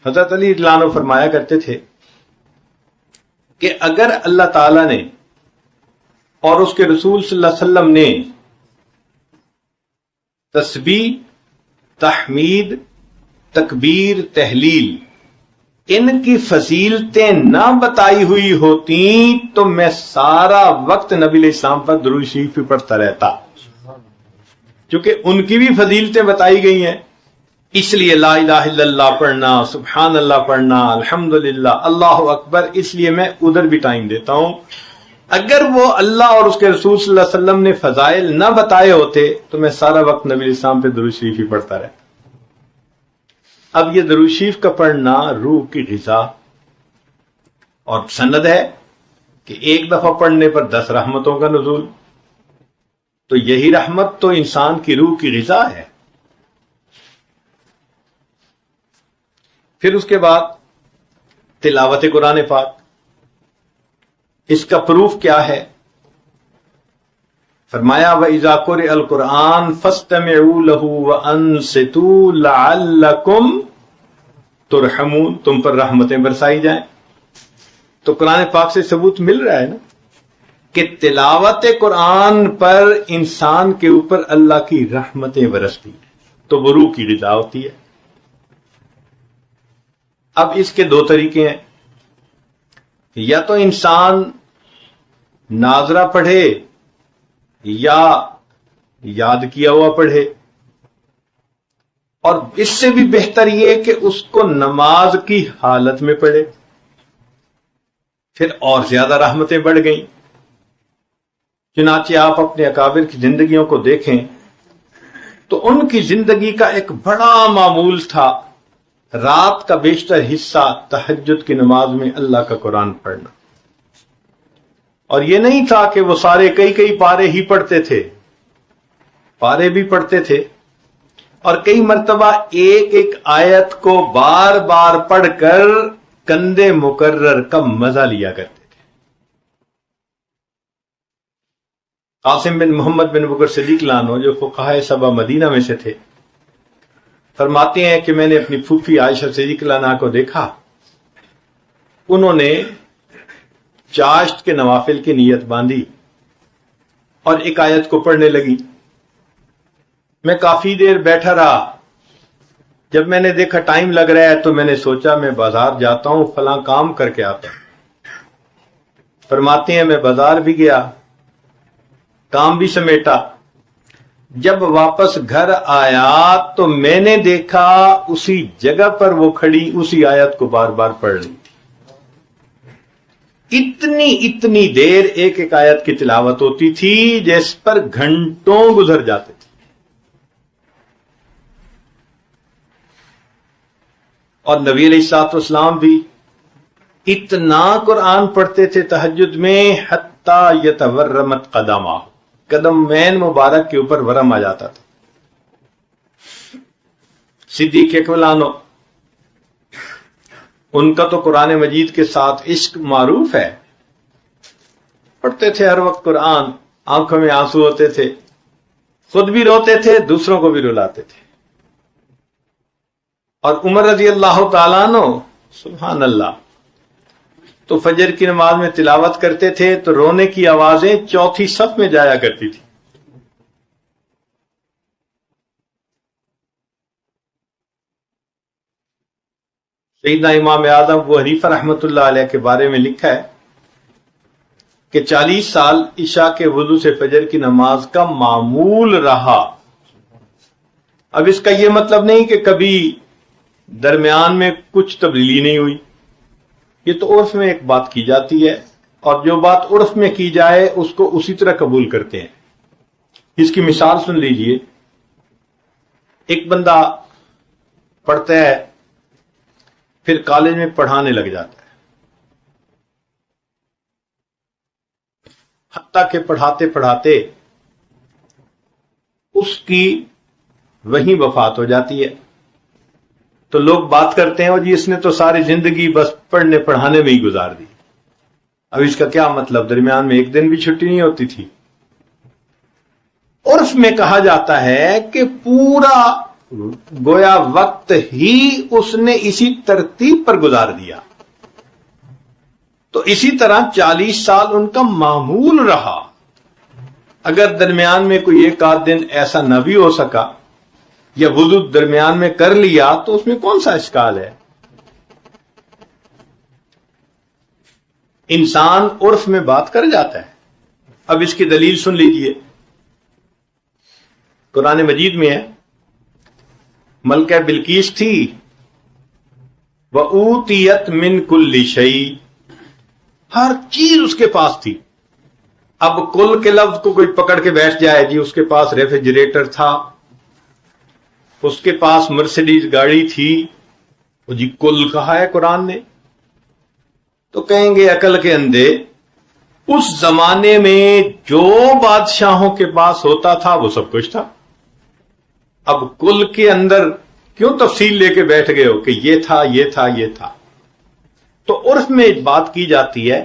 حضرت علی رضی اللہ عنہ فرمایا کرتے تھے کہ اگر اللہ تعالی نے اور اس کے رسول صلی اللہ علیہ وسلم نے تسبیح, تحمید, تکبیر, تحلیل ان کی فضیلتیں نہ بتائی ہوئی ہوتی تو میں سارا وقت نبی علیہ السلام پر درود شریف بھی پڑھتا رہتا. کیونکہ ان کی بھی فضیلتیں بتائی گئی ہیں, اس لیے لا الہ الا اللہ پڑھنا, سبحان اللہ پڑھنا, الحمدللہ, اللہ اکبر, اس لیے میں ادھر بھی ٹائم دیتا ہوں. اگر وہ اللہ اور اس کے رسول صلی اللہ علیہ وسلم نے فضائل نہ بتائے ہوتے تو میں سارا وقت نبی علیہ السلام پہ درود شریف ہی پڑھتا رہتا. اب یہ درود شریف کا پڑھنا روح کی غذا, اور سند ہے کہ ایک دفعہ پڑھنے پر 10 رحمتوں کا نزول. تو یہی رحمت تو انسان کی روح کی غذا ہے. پھر اس کے بعد تلاوت قرآن پاک, اس کا پروف کیا ہے؟ فرمایا وَإِذَا قُرِئَ الْقُرْآنُ فَاسْتَمِعُوا لَهُ وَأَنصِتُوا لَعَلَّكُمْ تُرْحَمُونَ, تم پر رحمتیں برسائی جائیں. تو قرآن پاک سے ثبوت مل رہا ہے نا کہ تلاوت قرآن پر انسان کے اوپر اللہ کی رحمتیں برستی ہیں, تو وہ روح کی غذا ہوتی ہے. اب اس کے 2 طریقے ہیں, یا تو انسان ناظرہ پڑھے یا یاد کیا ہوا پڑھے, اور اس سے بھی بہتر یہ کہ اس کو نماز کی حالت میں پڑھے, پھر اور زیادہ رحمتیں بڑھ گئیں. چنانچہ آپ اپنے اکابر کی زندگیوں کو دیکھیں تو ان کی زندگی کا ایک بڑا معمول تھا رات کا بیشتر حصہ تہجد کی نماز میں اللہ کا قرآن پڑھنا. اور یہ نہیں تھا کہ وہ سارے کئی پارے ہی پڑھتے تھے, پارے بھی پڑھتے تھے, اور کئی مرتبہ ایک آیت کو بار بار پڑھ کر کندے مکرر کا مزہ لیا کرتے تھے. قاسم بن محمد بن بکر صدیق لانو جو فقہائے سبع مدینہ میں سے تھے فرماتے ہیں کہ میں نے اپنی پھوپھی عائشہ صدیق عنہا کو دیکھا, انہوں نے چاشت کے نوافل کی نیت باندھی اور ایک آیت کو پڑھنے لگی. میں کافی دیر بیٹھا رہا, جب میں نے دیکھا ٹائم لگ رہا ہے تو میں نے سوچا میں بازار جاتا ہوں, فلاں کام کر کے آتا ہوں. فرماتے ہیں میں بازار بھی گیا, کام بھی سمیٹا, جب واپس گھر آیا تو میں نے دیکھا اسی جگہ پر وہ کھڑی اسی آیت کو بار بار پڑھ رہی تھی. اتنی دیر ایک آیت کی تلاوت ہوتی تھی جس پر گھنٹوں گزر جاتے تھے. اور نبی علیہ الصلوۃ والسلام بھی اتنا قرآن پڑھتے تھے تہجد میں حتی یتورمت قدمہ, قدم مین مبارک کے اوپر ورم آ جاتا تھا. صدیق اکبر عنہ ان کا تو قرآن مجید کے ساتھ عشق معروف ہے, پڑھتے تھے ہر وقت قرآن، آنکھوں میں آنسو ہوتے تھے، خود بھی روتے تھے، دوسروں کو بھی رلاتے تھے. اور عمر رضی اللہ تعالیٰ عنہ سبحان اللہ تو فجر کی نماز میں تلاوت کرتے تھے تو رونے کی آوازیں چوتھی صف میں جایا کرتی تھی. سیدنا امام اعظم ابو حنیفہ رحمۃ اللہ علیہ کے بارے میں لکھا ہے کہ 40 سال عشاء کے وضو سے فجر کی نماز کا معمول رہا. اب اس کا یہ مطلب نہیں کہ کبھی درمیان میں کچھ تبدیلی نہیں ہوئی، یہ تو عرف میں ایک بات کی جاتی ہے، اور جو بات عرف میں کی جائے اس کو اسی طرح قبول کرتے ہیں. اس کی مثال سن لیجئے. ایک بندہ پڑھتا ہے، پھر کالج میں پڑھانے لگ جاتا ہے، حتیٰ کہ پڑھاتے پڑھاتے اس کی وہیں وفات ہو جاتی ہے. تو لوگ بات کرتے ہیں، اور جی اس نے تو ساری زندگی بس پڑھنے پڑھانے میں ہی گزار دی. اب اس کا کیا مطلب؟ درمیان میں ایک دن بھی چھٹی نہیں ہوتی تھی. عرف میں کہا جاتا ہے کہ پورا گویا وقت ہی اس نے اسی ترتیب پر گزار دیا. تو اسی طرح 40 سال ان کا معمول رہا. اگر درمیان میں کوئی ایک آدھ دن ایسا نہ بھی ہو سکا یا وضو درمیان میں کر لیا تو اس میں کون سا اشکال ہے؟ انسان عرف میں بات کر جاتا ہے. اب اس کی دلیل سن لیجئے. قرآن مجید میں ہے، ملکہ بلقیس تھی، وَأُوتِيَتْ مِن كُلِّ شَيْءٍ، ہر چیز اس کے پاس تھی. اب کل کے لفظ کو کوئی پکڑ کے بیٹھ جائے، جی اس کے پاس ریفریجریٹر تھا، اس کے پاس مرسیڈیز گاڑی تھی، وہ جی کل کہا ہے قرآن نے، تو کہیں گے عقل کے اندھے. اس زمانے میں جو بادشاہوں کے پاس ہوتا تھا وہ سب کچھ تھا. اب کل کے اندر کیوں تفصیل لے کے بیٹھ گئے ہو کہ یہ تھا یہ تھا یہ تھا؟ تو عرف میں بات کی جاتی ہے.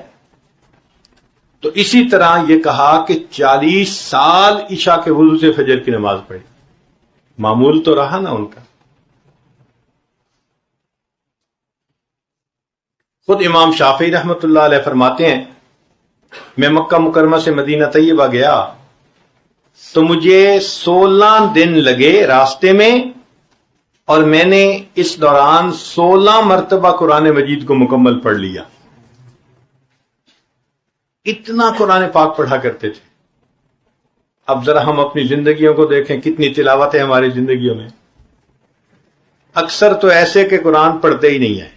تو اسی طرح یہ کہا کہ 40 سال عشاء کے وضو سے فجر کی نماز پڑھی، معمول تو رہا نا ان کا. خود امام شافعی رحمۃ اللہ علیہ فرماتے ہیں، میں مکہ مکرمہ سے مدینہ طیبہ گیا تو مجھے 16 دن لگے راستے میں، اور میں نے اس دوران 16 مرتبہ قرآن مجید کو مکمل پڑھ لیا. اتنا قرآن پاک پڑھا کرتے تھے. اب ذرا ہم اپنی زندگیوں کو دیکھیں، کتنی تلاوت ہے ہماری زندگیوں میں. اکثر تو ایسے کہ قرآن پڑھتے ہی نہیں ہیں.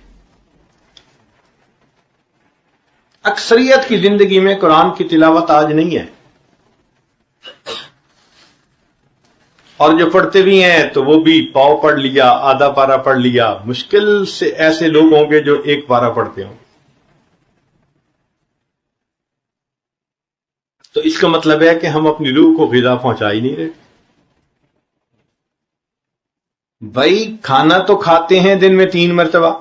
اکثریت کی زندگی میں قرآن کی تلاوت آج نہیں ہے، اور جو پڑھتے بھی ہیں تو وہ بھی پاؤ پڑھ لیا، آدھا پارہ پڑھ لیا. مشکل سے ایسے لوگ ہوں گے جو ایک پارہ پڑھتے ہوں. تو اس کا مطلب ہے کہ ہم اپنی روح کو غذا پہنچا ہی نہیں رہے. بھائی کھانا تو کھاتے ہیں دن میں 3 مرتبہ،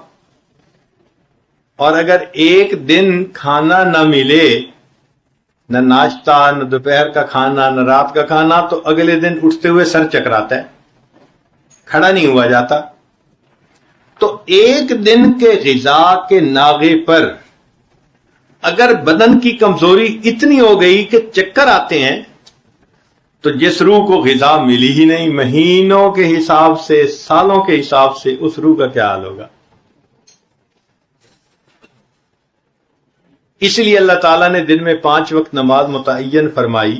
اور اگر ایک دن کھانا نہ ملے، نہ ناشتہ، نہ دوپہر کا کھانا، نہ رات کا کھانا، تو اگلے دن اٹھتے ہوئے سر چکراتا ہے، کھڑا نہیں ہوا جاتا. تو ایک دن کے غذا کے ناغے پر اگر بدن کی کمزوری اتنی ہو گئی کہ چکر آتے ہیں، تو جس روح کو غذا ملی ہی نہیں، مہینوں کے حساب سے، سالوں کے حساب سے، اس روح کا کیا حال ہوگا؟ اس لیے اللہ تعالیٰ نے دن میں 5 وقت نماز متعین فرمائی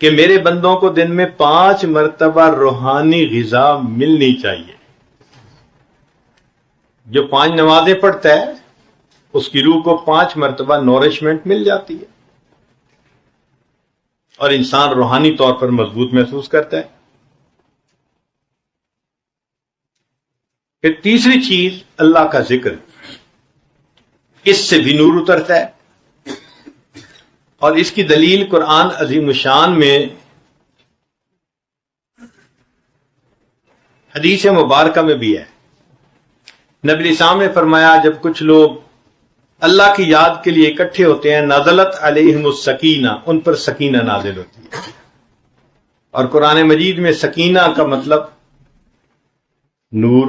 کہ میرے بندوں کو دن میں 5 مرتبہ روحانی غذا ملنی چاہیے. جو 5 نمازیں پڑھتا ہے اس کی روح کو 5 مرتبہ نورشمنٹ مل جاتی ہے، اور انسان روحانی طور پر مضبوط محسوس کرتا ہے. پھر تیسری چیز اللہ کا ذکر، اس سے بھی نور اترتا ہے، اور اس کی دلیل قرآن عظیم الشان میں حدیث مبارکہ میں بھی ہے. نبی اسلام نے فرمایا، جب کچھ لوگ اللہ کی یاد کے لیے اکٹھے ہوتے ہیں، نزلت علیہم السکینہ، ان پر سکینہ نازل ہوتی ہے۔ اور قرآن مجید میں سکینہ کا مطلب نور،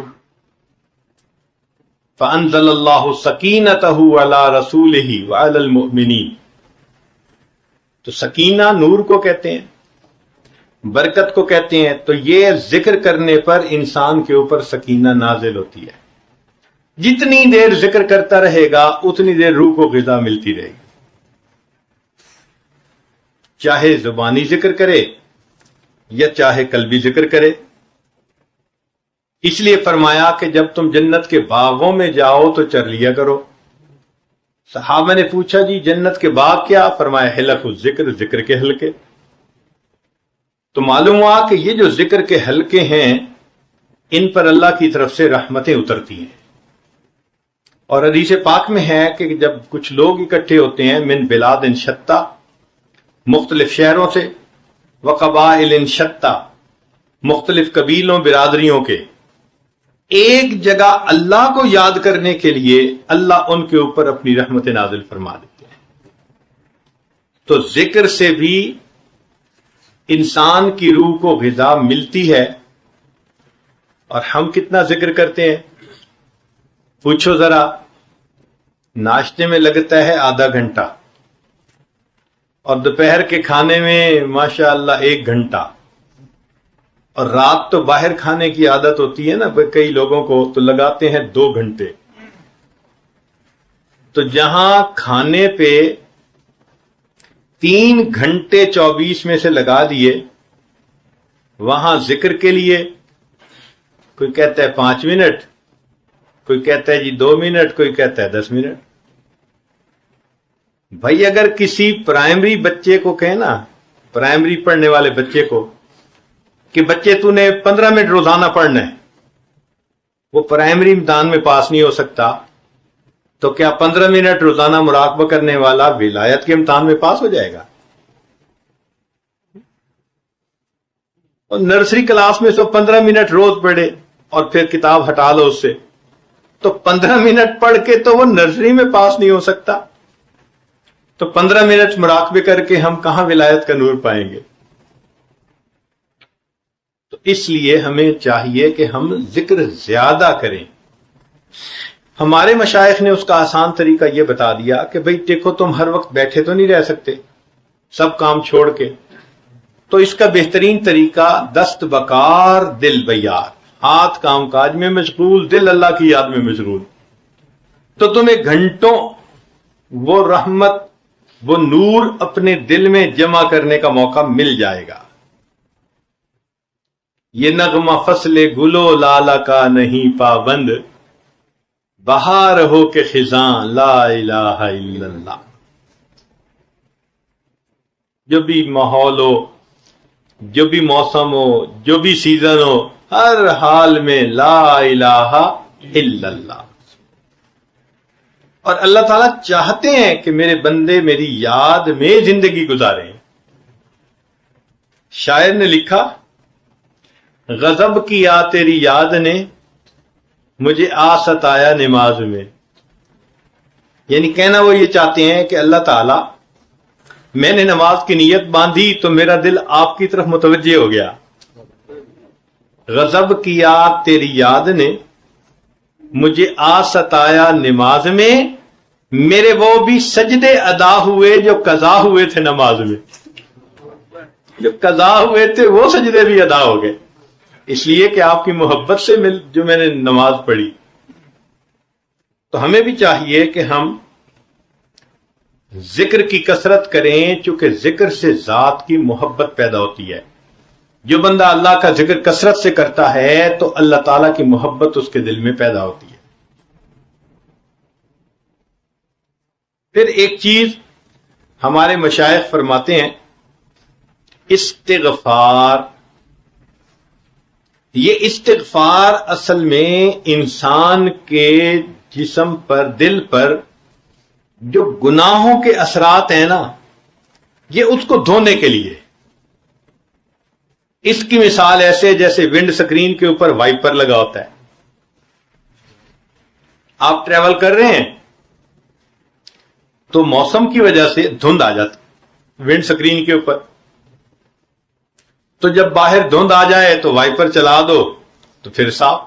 فَأَنزَلَ اللَّهُ سَكِينَتَهُ عَلَى رَسُولِهِ وَعَلَى الْمُؤْمِنِينَ۔ تو سکینہ نور کو کہتے ہیں، برکت کو کہتے ہیں۔ تو یہ ذکر کرنے پر انسان کے اوپر سکینہ نازل ہوتی ہے۔ جتنی دیر ذکر کرتا رہے گا اتنی دیر روح کو غذا ملتی رہے گی، چاہے زبانی ذکر کرے یا چاہے قلبی ذکر کرے۔ اس لیے فرمایا کہ جب تم جنت کے باغوں میں جاؤ تو چر لیا کرو۔ صحابہ نے پوچھا جی جنت کے باغ کیا؟ فرمایا حلق الذکر، ذکر کے حلقے۔ تو معلوم ہوا کہ یہ جو ذکر کے حلقے ہیں ان پر اللہ کی طرف سے رحمتیں اترتی ہیں۔ اور حدیث پاک میں ہے کہ جب کچھ لوگ اکٹھے ہوتے ہیں من بلاد شتیٰ، مختلف شہروں سے، وقبائل شتیٰ، مختلف قبیلوں برادریوں کے، ایک جگہ اللہ کو یاد کرنے کے لیے اللہ ان کے اوپر اپنی رحمت نازل فرما دیتے ہیں۔ تو ذکر سے بھی انسان کی روح کو غذا ملتی ہے۔ اور ہم کتنا ذکر کرتے ہیں؟ پوچھو ذرا، ناشتے میں لگتا ہے آدھا گھنٹہ، اور دوپہر کے کھانے میں ماشاء اللہ 1 گھنٹہ، اور رات تو باہر کھانے کی عادت ہوتی ہے نا کئی لوگوں کو، تو لگاتے ہیں 2 گھنٹے۔ تو جہاں کھانے پہ 3 گھنٹے 24 میں سے لگا دیے، وہاں ذکر کے لیے کوئی کہتا ہے 5 منٹ، کوئی کہتا ہے جی 2 منٹ، کوئی کہتا ہے 10 منٹ۔ بھائی اگر کسی پرائمری بچے کو کہے نا، پرائمری پڑھنے والے بچے کو کہ بچے تو نے 15 منٹ روزانہ پڑھنا ہے، وہ پرائمری امتحان میں پاس نہیں ہو سکتا، تو کیا 15 منٹ روزانہ مراقبہ کرنے والا ولایت کے امتحان میں پاس ہو جائے گا؟ اور نرسری کلاس میں 15 منٹ روز پڑھے اور پھر کتاب ہٹا لو اس سے، تو 15 منٹ پڑھ کے تو وہ نرسری میں پاس نہیں ہو سکتا۔ تو 15 منٹ مراقبے کر کے ہم کہاں ولایت کا نور پائیں گے؟ تو اس لیے ہمیں چاہیے کہ ہم ذکر زیادہ کریں۔ ہمارے مشائخ نے اس کا آسان طریقہ یہ بتا دیا کہ بھئی دیکھو تم ہر وقت بیٹھے تو نہیں رہ سکتے سب کام چھوڑ کے، تو اس کا بہترین طریقہ دست بکار دل بیار، ہاتھ کام کاج میں مشغول، دل اللہ کی یاد میں مشغول، تو تمہیں گھنٹوں وہ رحمت، وہ نور اپنے دل میں جمع کرنے کا موقع مل جائے گا۔ یہ نغمہ فصل گلو لالا کا نہیں پابند، بہار ہو کے خزاں لا الہ الا اللہ۔ جو بھی ماحول ہو، جو بھی موسم ہو، جو بھی سیزن ہو، ہر حال میں لا الہ الا اللہ۔ اور اللہ تعالیٰ چاہتے ہیں کہ میرے بندے میری یاد میں زندگی گزاریں۔ شاعر نے لکھا، غضب کیا تیری یاد نے مجھے آ ستایا نماز میں۔ یعنی کہنا وہ یہ چاہتے ہیں کہ اللہ تعالیٰ میں نے نماز کی نیت باندھی تو میرا دل آپ کی طرف متوجہ ہو گیا۔ غضب کیا تیری یاد نے مجھے آ ستایا نماز میں، میرے وہ بھی سجدے ادا ہوئے جو قضا ہوئے تھے نماز میں، جو قضا ہوئے تھے وہ سجدے بھی ادا ہو گئے، اس لیے کہ آپ کی محبت سے جو میں نے نماز پڑھی۔ تو ہمیں بھی چاہیے کہ ہم ذکر کی کثرت کریں، چونکہ ذکر سے ذات کی محبت پیدا ہوتی ہے۔ جو بندہ اللہ کا ذکر کثرت سے کرتا ہے تو اللہ تعالیٰ کی محبت اس کے دل میں پیدا ہوتی ہے۔ پھر ایک چیز ہمارے مشائخ فرماتے ہیں، استغفار۔ یہ استغفار اصل میں انسان کے جسم پر، دل پر جو گناہوں کے اثرات ہیں نا، یہ اس کو دھونے کے لیے۔ اس کی مثال ایسے جیسے ونڈ سکرین کے اوپر وائپر لگا ہوتا ہے۔ آپ ٹریول کر رہے ہیں، تو موسم کی وجہ سے دھند آ جاتی ونڈ سکرین کے اوپر. تو جب باہر دھند آ جائے تو وائپر چلا دو تو پھر صاف.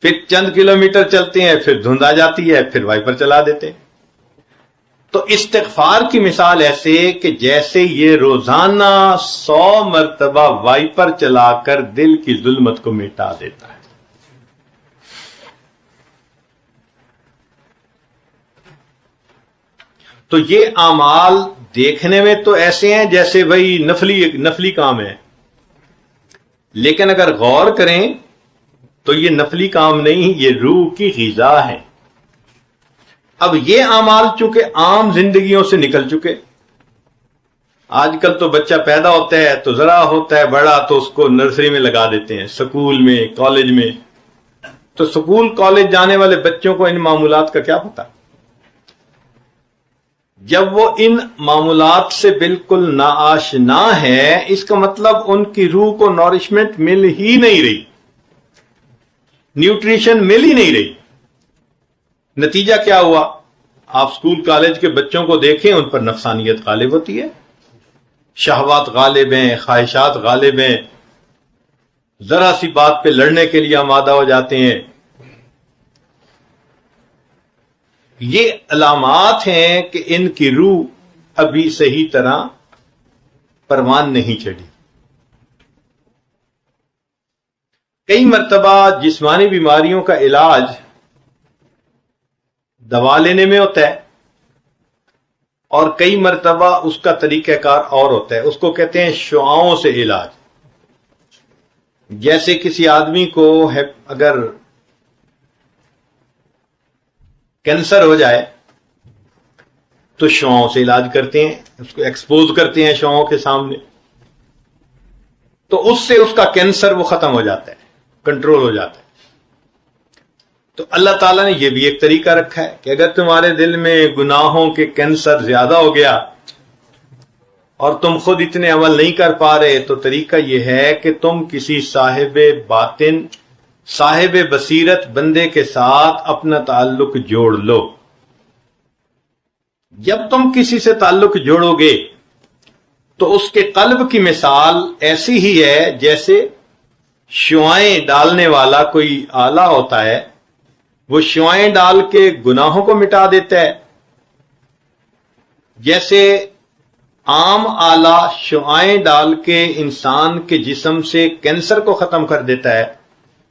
پھر چند کلومیٹر چلتے ہیں پھر دھند آ جاتی ہے پھر وائپر چلا دیتے ہیں. تو استغفار کی مثال ایسے کہ جیسے یہ روزانہ 100 مرتبہ وائپر چلا کر دل کی ظلمت کو مٹا دیتا ہے. تو یہ اعمال دیکھنے میں تو ایسے ہیں جیسے بھائی نفلی کام ہے، لیکن اگر غور کریں تو یہ نفلی کام نہیں، یہ روح کی غذا ہے. اب یہ اعمال چونکہ عام زندگیوں سے نکل چکے. آج کل تو بچہ پیدا ہوتا ہے تو ذرا ہوتا ہے بڑا تو اس کو نرسری میں لگا دیتے ہیں، سکول میں، کالج میں. تو سکول کالج جانے والے بچوں کو ان معمولات کا کیا پتا؟ جب وہ ان معمولات سے بالکل ناآشنا ہے، اس کا مطلب ان کی روح کو نورشمنٹ مل ہی نہیں رہی، نیوٹریشن مل ہی نہیں رہی. نتیجہ کیا ہوا؟ آپ سکول کالج کے بچوں کو دیکھیں، ان پر نفسانیت غالب ہوتی ہے، شہوات غالب ہیں، خواہشات غالب ہیں، ذرا سی بات پہ لڑنے کے لیے آمادہ ہو جاتے ہیں. یہ علامات ہیں کہ ان کی روح ابھی صحیح طرح پروان نہیں چڑھی. کئی مرتبہ جسمانی بیماریوں کا علاج دوا لینے میں ہوتا ہے، اور کئی مرتبہ اس کا طریقہ کار اور ہوتا ہے، اس کو کہتے ہیں شعاؤں سے علاج. جیسے کسی آدمی کو اگر کینسر ہو جائے تو شعاؤں سے علاج کرتے ہیں، اس کو ایکسپوز کرتے ہیں شعاؤں کے سامنے، تو اس سے اس کا کینسر وہ ختم ہو جاتا ہے، کنٹرول ہو جاتا ہے. تو اللہ تعالیٰ نے یہ بھی ایک طریقہ رکھا ہے کہ اگر تمہارے دل میں گناہوں کے کینسر زیادہ ہو گیا اور تم خود اتنے عمل نہیں کر پا رہے، تو طریقہ یہ ہے کہ تم کسی صاحب باطن، صاحب بصیرت بندے کے ساتھ اپنا تعلق جوڑ لو. جب تم کسی سے تعلق جوڑو گے تو اس کے قلب کی مثال ایسی ہی ہے جیسے شعائیں ڈالنے والا کوئی آلہ ہوتا ہے، وہ شعائیں ڈال کے گناہوں کو مٹا دیتا ہے. جیسے عام آلہ شعائیں ڈال کے انسان کے جسم سے کینسر کو ختم کر دیتا ہے،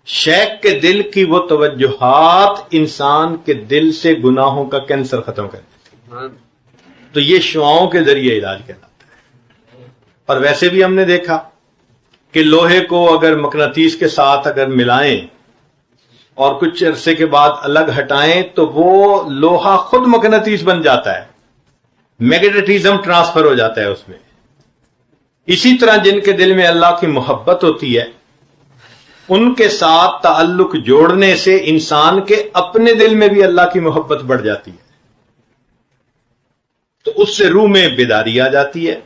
شیخ کے دل کی وہ توجہات انسان کے دل سے گناہوں کا کینسر ختم کر دیتی ہے. تو یہ شعاؤں کے ذریعے علاج کہلاتا ہے. اور ویسے بھی ہم نے دیکھا کہ لوہے کو اگر مقناطیس کے ساتھ اگر ملائیں اور کچھ عرصے کے بعد الگ ہٹائیں تو وہ لوہا خود مقناطیس بن جاتا ہے، میگنیٹزم ٹرانسفر ہو جاتا ہے اس میں. اسی طرح جن کے دل میں اللہ کی محبت ہوتی ہے، ان کے ساتھ تعلق جوڑنے سے انسان کے اپنے دل میں بھی اللہ کی محبت بڑھ جاتی ہے، تو اس سے روح میں بیداری آ جاتی ہے.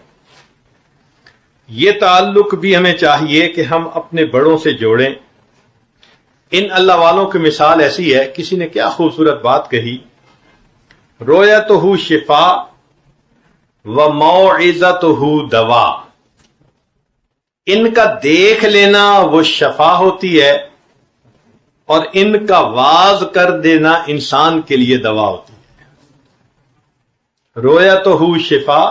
یہ تعلق بھی ہمیں چاہیے کہ ہم اپنے بڑوں سے جوڑیں. ان اللہ والوں کی مثال ایسی ہے، کسی نے کیا خوبصورت بات کہی، رویتہ شفا و موعظتہ دوا. ان کا دیکھ لینا وہ شفا ہوتی ہے، اور ان کا واز کر دینا انسان کے لیے دوا ہوتی ہے. رویتہ شفا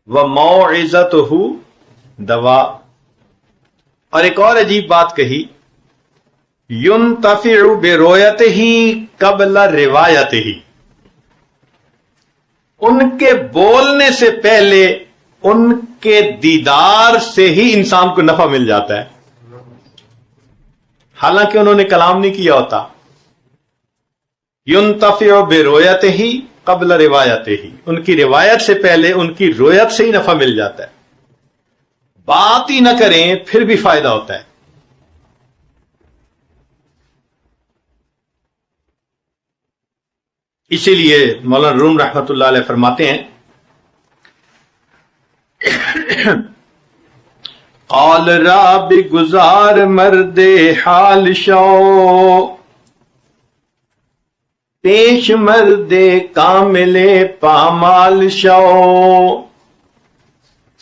و موعظتہ دوا. اور ایک اور عجیب بات کہی، ينتفع برؤيته قبل روایته. ان کے بولنے سے پہلے ان کے دیدار سے ہی انسان کو نفع مل جاتا ہے، حالانکہ انہوں نے کلام نہیں کیا ہوتا. ينتفع برؤيته قبل روایته، ان کی روایت سے پہلے ان کی رویت سے ہی نفع مل جاتا ہے. بات ہی نہ کریں پھر بھی فائدہ ہوتا ہے. اسی لیے مولانا روم رحمۃ اللہ علیہ فرماتے ہیں، قال راب گزار مرد حال شو، پیش مرد کامل پامال شو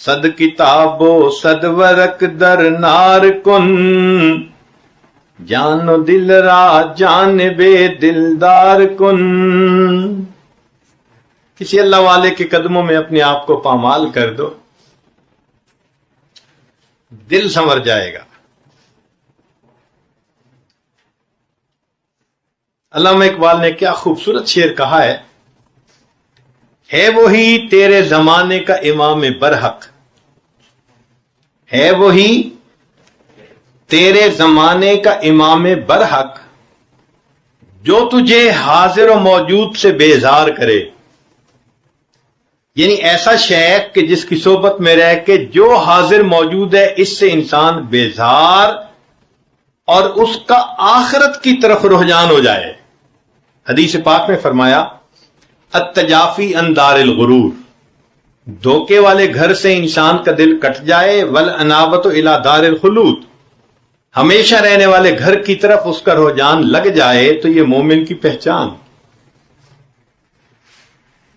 صد کتاب و صد ورق در نار کن جان و دل را جانب دلدار کن. کسی اللہ والے کے قدموں میں اپنے آپ کو پامال کر دو، دل سنور جائے گا. علامہ اقبال نے کیا خوبصورت شعر کہا ہے وہی تیرے زمانے کا امام برحق، ہے وہی تیرے زمانے کا امام برحق جو تجھے حاضر و موجود سے بیزار کرے. یعنی ایسا شیخ کہ جس کی صحبت میں رہ کے جو حاضر موجود ہے اس سے انسان بیزار اور اس کا آخرت کی طرف رجحان ہو جائے. حدیث پاک میں فرمایا التجافی عن دار الغرور، دھوکے والے گھر سے انسان کا دل کٹ جائے، والانابۃ الی دار الخلود، ہمیشہ رہنے والے گھر کی طرف اس کا رجحان لگ جائے تو یہ مومن کی پہچان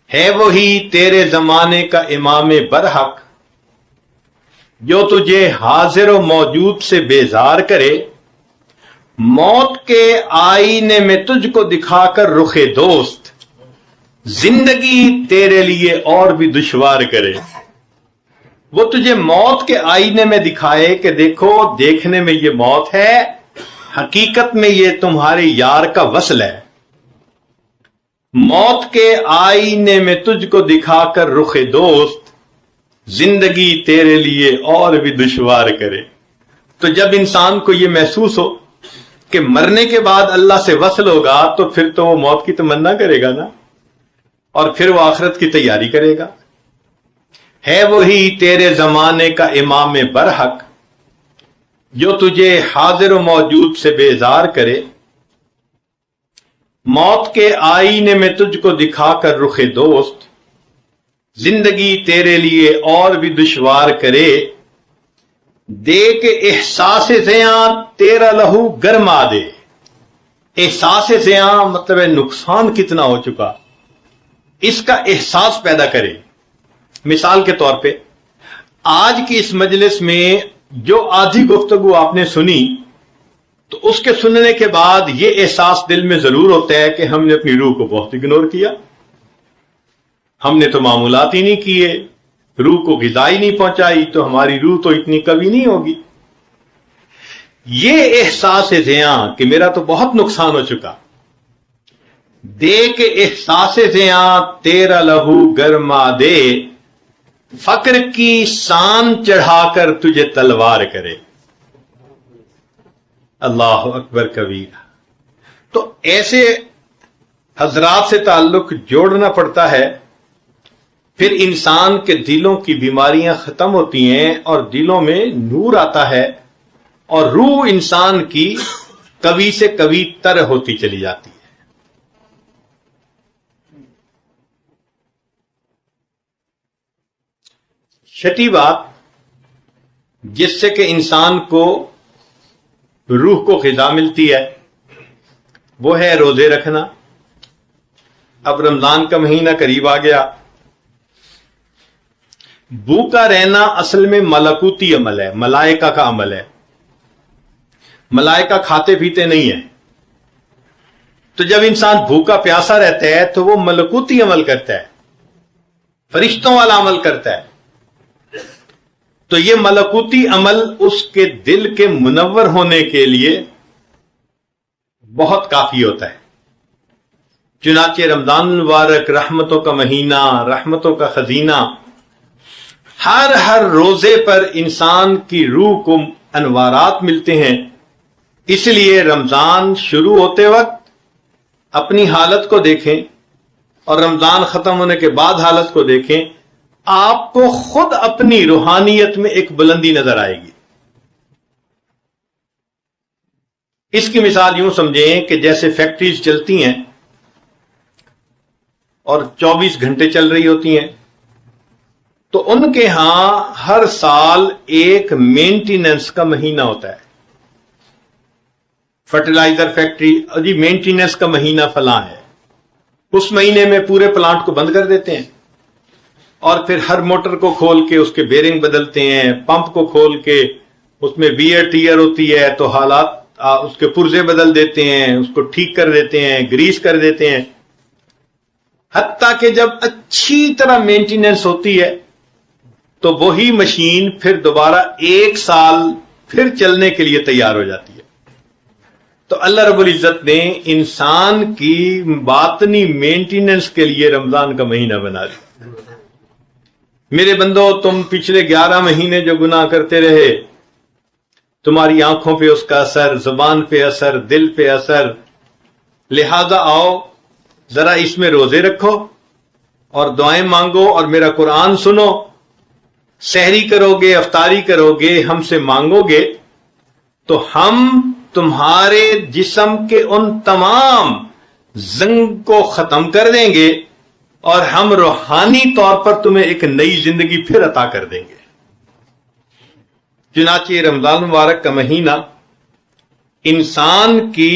ہے. وہی تیرے زمانے کا امام برحق جو تجھے حاضر و موجود سے بیزار کرے، موت کے آئینے میں تجھ کو دکھا کر رخ دوست زندگی تیرے لیے اور بھی دشوار کرے. وہ تجھے موت کے آئینے میں دکھائے کہ دیکھو، دیکھنے میں یہ موت ہے، حقیقت میں یہ تمہارے یار کا وصل ہے. موت کے آئینے میں تجھ کو دکھا کر رخ دوست زندگی تیرے لیے اور بھی دشوار کرے. تو جب انسان کو یہ محسوس ہو کہ مرنے کے بعد اللہ سے وصل ہوگا تو پھر تو وہ موت کی تمنا کرے گا نا، اور پھر وہ آخرت کی تیاری کرے گا. ہے وہی تیرے زمانے کا امام برحق جو تجھے حاضر و موجود سے بیزار کرے، موت کے آئینے میں تجھ کو دکھا کر رخ دوست زندگی تیرے لیے اور بھی دشوار کرے. دے کے احساس زیاں تیرا لہو گرما دے. احساس زیاں مطلب ہے نقصان کتنا ہو چکا، اس کا احساس پیدا کرے. مثال کے طور پہ آج کی اس مجلس میں جو آدھی گفتگو آپ نے سنی تو اس کے سننے کے بعد یہ احساس دل میں ضرور ہوتا ہے کہ ہم نے اپنی روح کو بہت اگنور کیا، ہم نے تو معمولات ہی نہیں کیے، روح کو غذا ہی نہیں پہنچائی، تو ہماری روح تو اتنی کبھی نہیں ہوگی. یہ احساس زیاں کہ میرا تو بہت نقصان ہو چکا. دے کے احساس زیاں تیرا لہو گرما دے، فقر کی سان چڑھا کر تجھے تلوار کرے. اللہ اکبر کبیر. تو ایسے حضرات سے تعلق جوڑنا پڑتا ہے، پھر انسان کے دلوں کی بیماریاں ختم ہوتی ہیں اور دلوں میں نور آتا ہے اور روح انسان کی کبھی سے کبھی تر ہوتی چلی جاتی ہے. چھٹی بات جس سے کہ انسان کو روح کو غذا ملتی ہے وہ ہے روزے رکھنا. اب رمضان کا مہینہ قریب آ گیا. بھوکا رہنا اصل میں ملکوتی عمل ہے، ملائکہ کا عمل ہے. ملائکہ کھاتے پیتے نہیں ہیں، تو جب انسان بھوکا پیاسا رہتا ہے تو وہ ملکوتی عمل کرتا ہے، فرشتوں والا عمل کرتا ہے. تو یہ ملکوتی عمل اس کے دل کے منور ہونے کے لیے بہت کافی ہوتا ہے. چنانچہ رمضان المبارک رحمتوں کا مہینہ، رحمتوں کا خزینہ، ہر روزے پر انسان کی روح کو انوارات ملتے ہیں. اس لیے رمضان شروع ہوتے وقت اپنی حالت کو دیکھیں اور رمضان ختم ہونے کے بعد حالت کو دیکھیں، آپ کو خود اپنی روحانیت میں ایک بلندی نظر آئے گی. اس کی مثال یوں سمجھیں کہ جیسے فیکٹریز چلتی ہیں اور 24 گھنٹے چل رہی ہوتی ہیں، تو ان کے ہاں ہر سال ایک مینٹیننس کا مہینہ ہوتا ہے. فرٹیلائزر فیکٹری، جی مینٹیننس کا مہینہ فلاں ہے، اس مہینے میں پورے پلانٹ کو بند کر دیتے ہیں، اور پھر ہر موٹر کو کھول کے اس کے بیرنگ بدلتے ہیں، پمپ کو کھول کے اس میں ویئر ٹیئر ہوتی ہے تو حالات اس کے پرزے بدل دیتے ہیں، اس کو ٹھیک کر دیتے ہیں، گریس کر دیتے ہیں، حتیٰ کہ جب اچھی طرح مینٹیننس ہوتی ہے تو وہی مشین پھر دوبارہ 1 سال پھر چلنے کے لیے تیار ہو جاتی ہے۔ تو اللہ رب العزت نے انسان کی باطنی مینٹیننس کے لیے رمضان کا مہینہ بنا دیا۔ میرے بندو، تم پچھلے 11 مہینے جو گناہ کرتے رہے، تمہاری آنکھوں پہ اس کا اثر، زبان پہ اثر، دل پہ اثر، لہذا آؤ ذرا اس میں روزے رکھو اور دعائیں مانگو اور میرا قرآن سنو، سحری کرو گے، افطاری کرو گے، ہم سے مانگو گے تو ہم تمہارے جسم کے ان تمام زنگ کو ختم کر دیں گے اور ہم روحانی طور پر تمہیں ایک نئی زندگی پھر عطا کر دیں گے۔ چنانچہ رمضان مبارک کا مہینہ انسان کی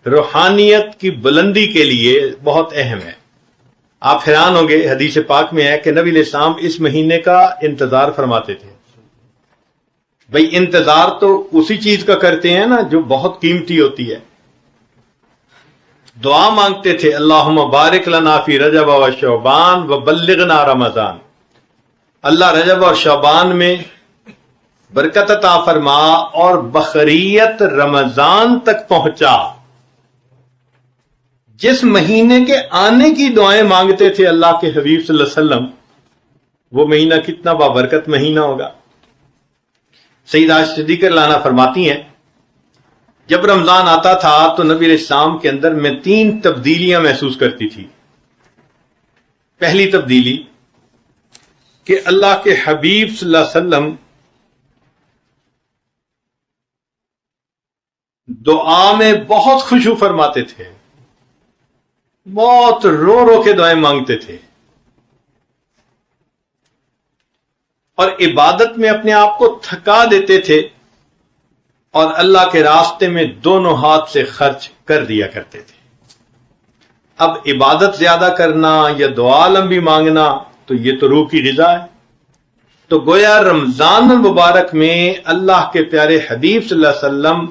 روحانیت کی بلندی کے لیے بہت اہم ہے۔ آپ حیران ہوں گے، حدیث پاک میں ہے کہ نبی علیہ السلام اس مہینے کا انتظار فرماتے تھے۔ بھئی انتظار تو اسی چیز کا کرتے ہیں نا جو بہت قیمتی ہوتی ہے۔ دعا مانگتے تھے، اللہم بارک لنا فی رجب و شعبان و بلغنا رمضان، اللہ رجب اور شعبان میں برکت عطا فرما اور بخیریت رمضان تک پہنچا۔ جس مہینے کے آنے کی دعائیں مانگتے تھے اللہ کے حبیب صلی اللہ علیہ وسلم، وہ مہینہ کتنا بابرکت مہینہ ہوگا۔ سیدہ صدیقہ لانا فرماتی ہیں، جب رمضان آتا تھا تو نبی علیہ السلام کے اندر میں 3 تبدیلیاں محسوس کرتی تھی۔ پہلی تبدیلی کہ اللہ کے حبیب صلی اللہ علیہ وسلم دعا میں بہت خشوع فرماتے تھے، بہت رو رو کے دعائیں مانگتے تھے، اور عبادت میں اپنے آپ کو تھکا دیتے تھے اور اللہ کے راستے میں دونوں ہاتھ سے خرچ کر دیا کرتے تھے۔ اب عبادت زیادہ کرنا یا دعا لمبی مانگنا تو یہ تو روح کی غذا ہے۔ تو گویا رمضان المبارک میں اللہ کے پیارے حبیب صلی اللہ علیہ وسلم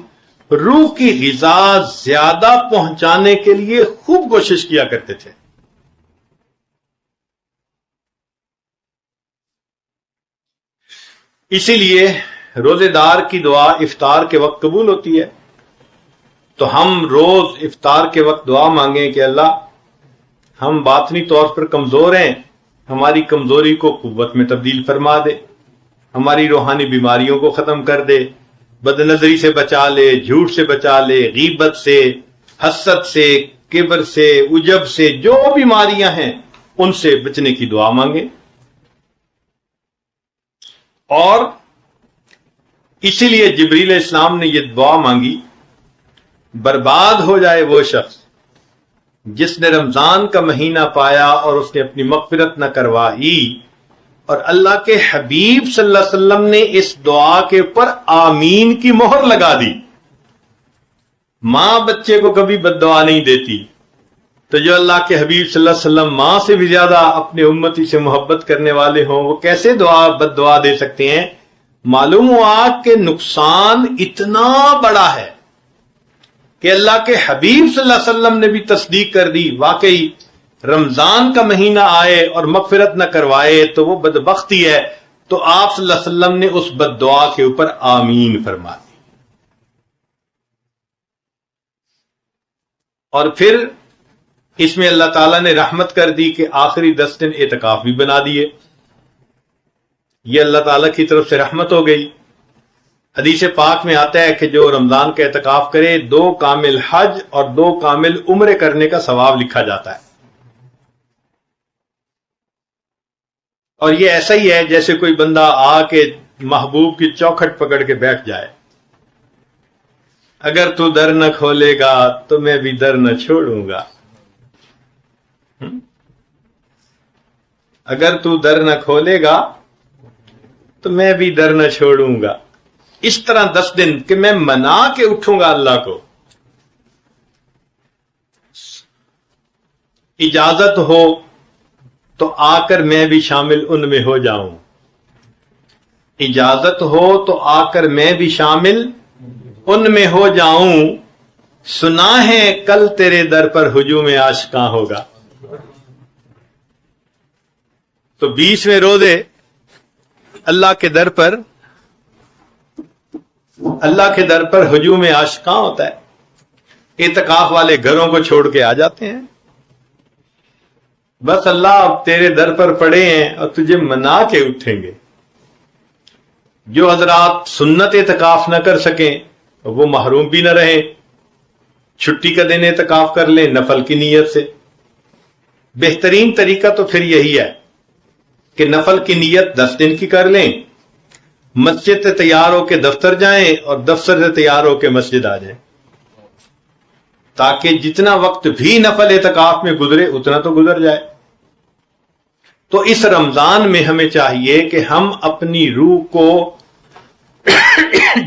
روح کی غذا زیادہ پہنچانے کے لیے خوب کوشش کیا کرتے تھے۔ اسی لیے روزے دار کی دعا افطار کے وقت قبول ہوتی ہے۔ تو ہم روز افطار کے وقت دعا مانگیں کہ اللہ ہم باطنی طور پر کمزور ہیں، ہماری کمزوری کو قوت میں تبدیل فرما دے، ہماری روحانی بیماریوں کو ختم کر دے، بد نظری سے بچا لے، جھوٹ سے بچا لے، غیبت سے، حسد سے، کبر سے، عجب سے، جو بیماریاں ہیں ان سے بچنے کی دعا مانگیں۔ اور اسی لیے جبریل علیہ السلام نے یہ دعا مانگی، برباد ہو جائے وہ شخص جس نے رمضان کا مہینہ پایا اور اس نے اپنی مغفرت نہ کروائی۔ اور اللہ کے حبیب صلی اللہ علیہ وسلم نے اس دعا کے اوپر آمین کی مہر لگا دی۔ ماں بچے کو کبھی بد دعا نہیں دیتی، تو جو اللہ کے حبیب صلی اللہ علیہ وسلم ماں سے بھی زیادہ اپنے امتی سے محبت کرنے والے ہوں، وہ کیسے بد دعا دے سکتے ہیں؟ معلوم ہوا کہ نقصان اتنا بڑا ہے کہ اللہ کے حبیب صلی اللہ علیہ وسلم نے بھی تصدیق کر دی، واقعی رمضان کا مہینہ آئے اور مغفرت نہ کروائے تو وہ بدبختی ہے۔ تو آپ صلی اللہ علیہ وسلم نے اس بد دعا کے اوپر آمین فرما دی۔ اور پھر اس میں اللہ تعالیٰ نے رحمت کر دی کہ آخری 10 دن اعتکاف بھی بنا دیے۔ یہ اللہ تعالیٰ کی طرف سے رحمت ہو گئی۔ حدیث پاک میں آتا ہے کہ جو رمضان کا اعتکاف کرے 2 کامل حج اور 2 کامل عمرے کرنے کا ثواب لکھا جاتا ہے۔ اور یہ ایسا ہی ہے جیسے کوئی بندہ آ کے محبوب کی چوکھٹ پکڑ کے بیٹھ جائے، اگر تو در نہ کھولے گا تو میں بھی در نہ چھوڑوں گا، اگر تو در نہ کھولے گا تو میں بھی در نہ چھوڑوں گا۔ اس طرح 10 دن کہ میں منا کے اٹھوں گا اللہ کو۔ اجازت ہو تو آ کر میں بھی شامل ان میں ہو جاؤں، اجازت ہو تو آ کر میں بھی شامل ان میں ہو جاؤں، سنا ہے کل تیرے در پر ہجوم عاشقاں ہوگا۔ تو 20ویں روزے اللہ کے در پر ہجوم عاشقاں ہوتا ہے۔ اعتکاف والے گھروں کو چھوڑ کے آ جاتے ہیں، بس اللہ اب تیرے در پر پڑے ہیں اور تجھے منا کے اٹھیں گے۔ جو حضرات سنت اعتکاف نہ کر سکیں وہ محروم بھی نہ رہیں، چھٹی کا دن اعتکاف کر لیں نفل کی نیت سے۔ بہترین طریقہ تو پھر یہی ہے کہ نفل کی نیت 10 دن کی کر لیں، مسجد سے تیار ہو کے دفتر جائیں اور دفتر سے تیار ہو کے مسجد آ جائیں، تاکہ جتنا وقت بھی نفل اعتکاف میں گزرے اتنا تو گزر جائے۔ تو اس رمضان میں ہمیں چاہیے کہ ہم اپنی روح کو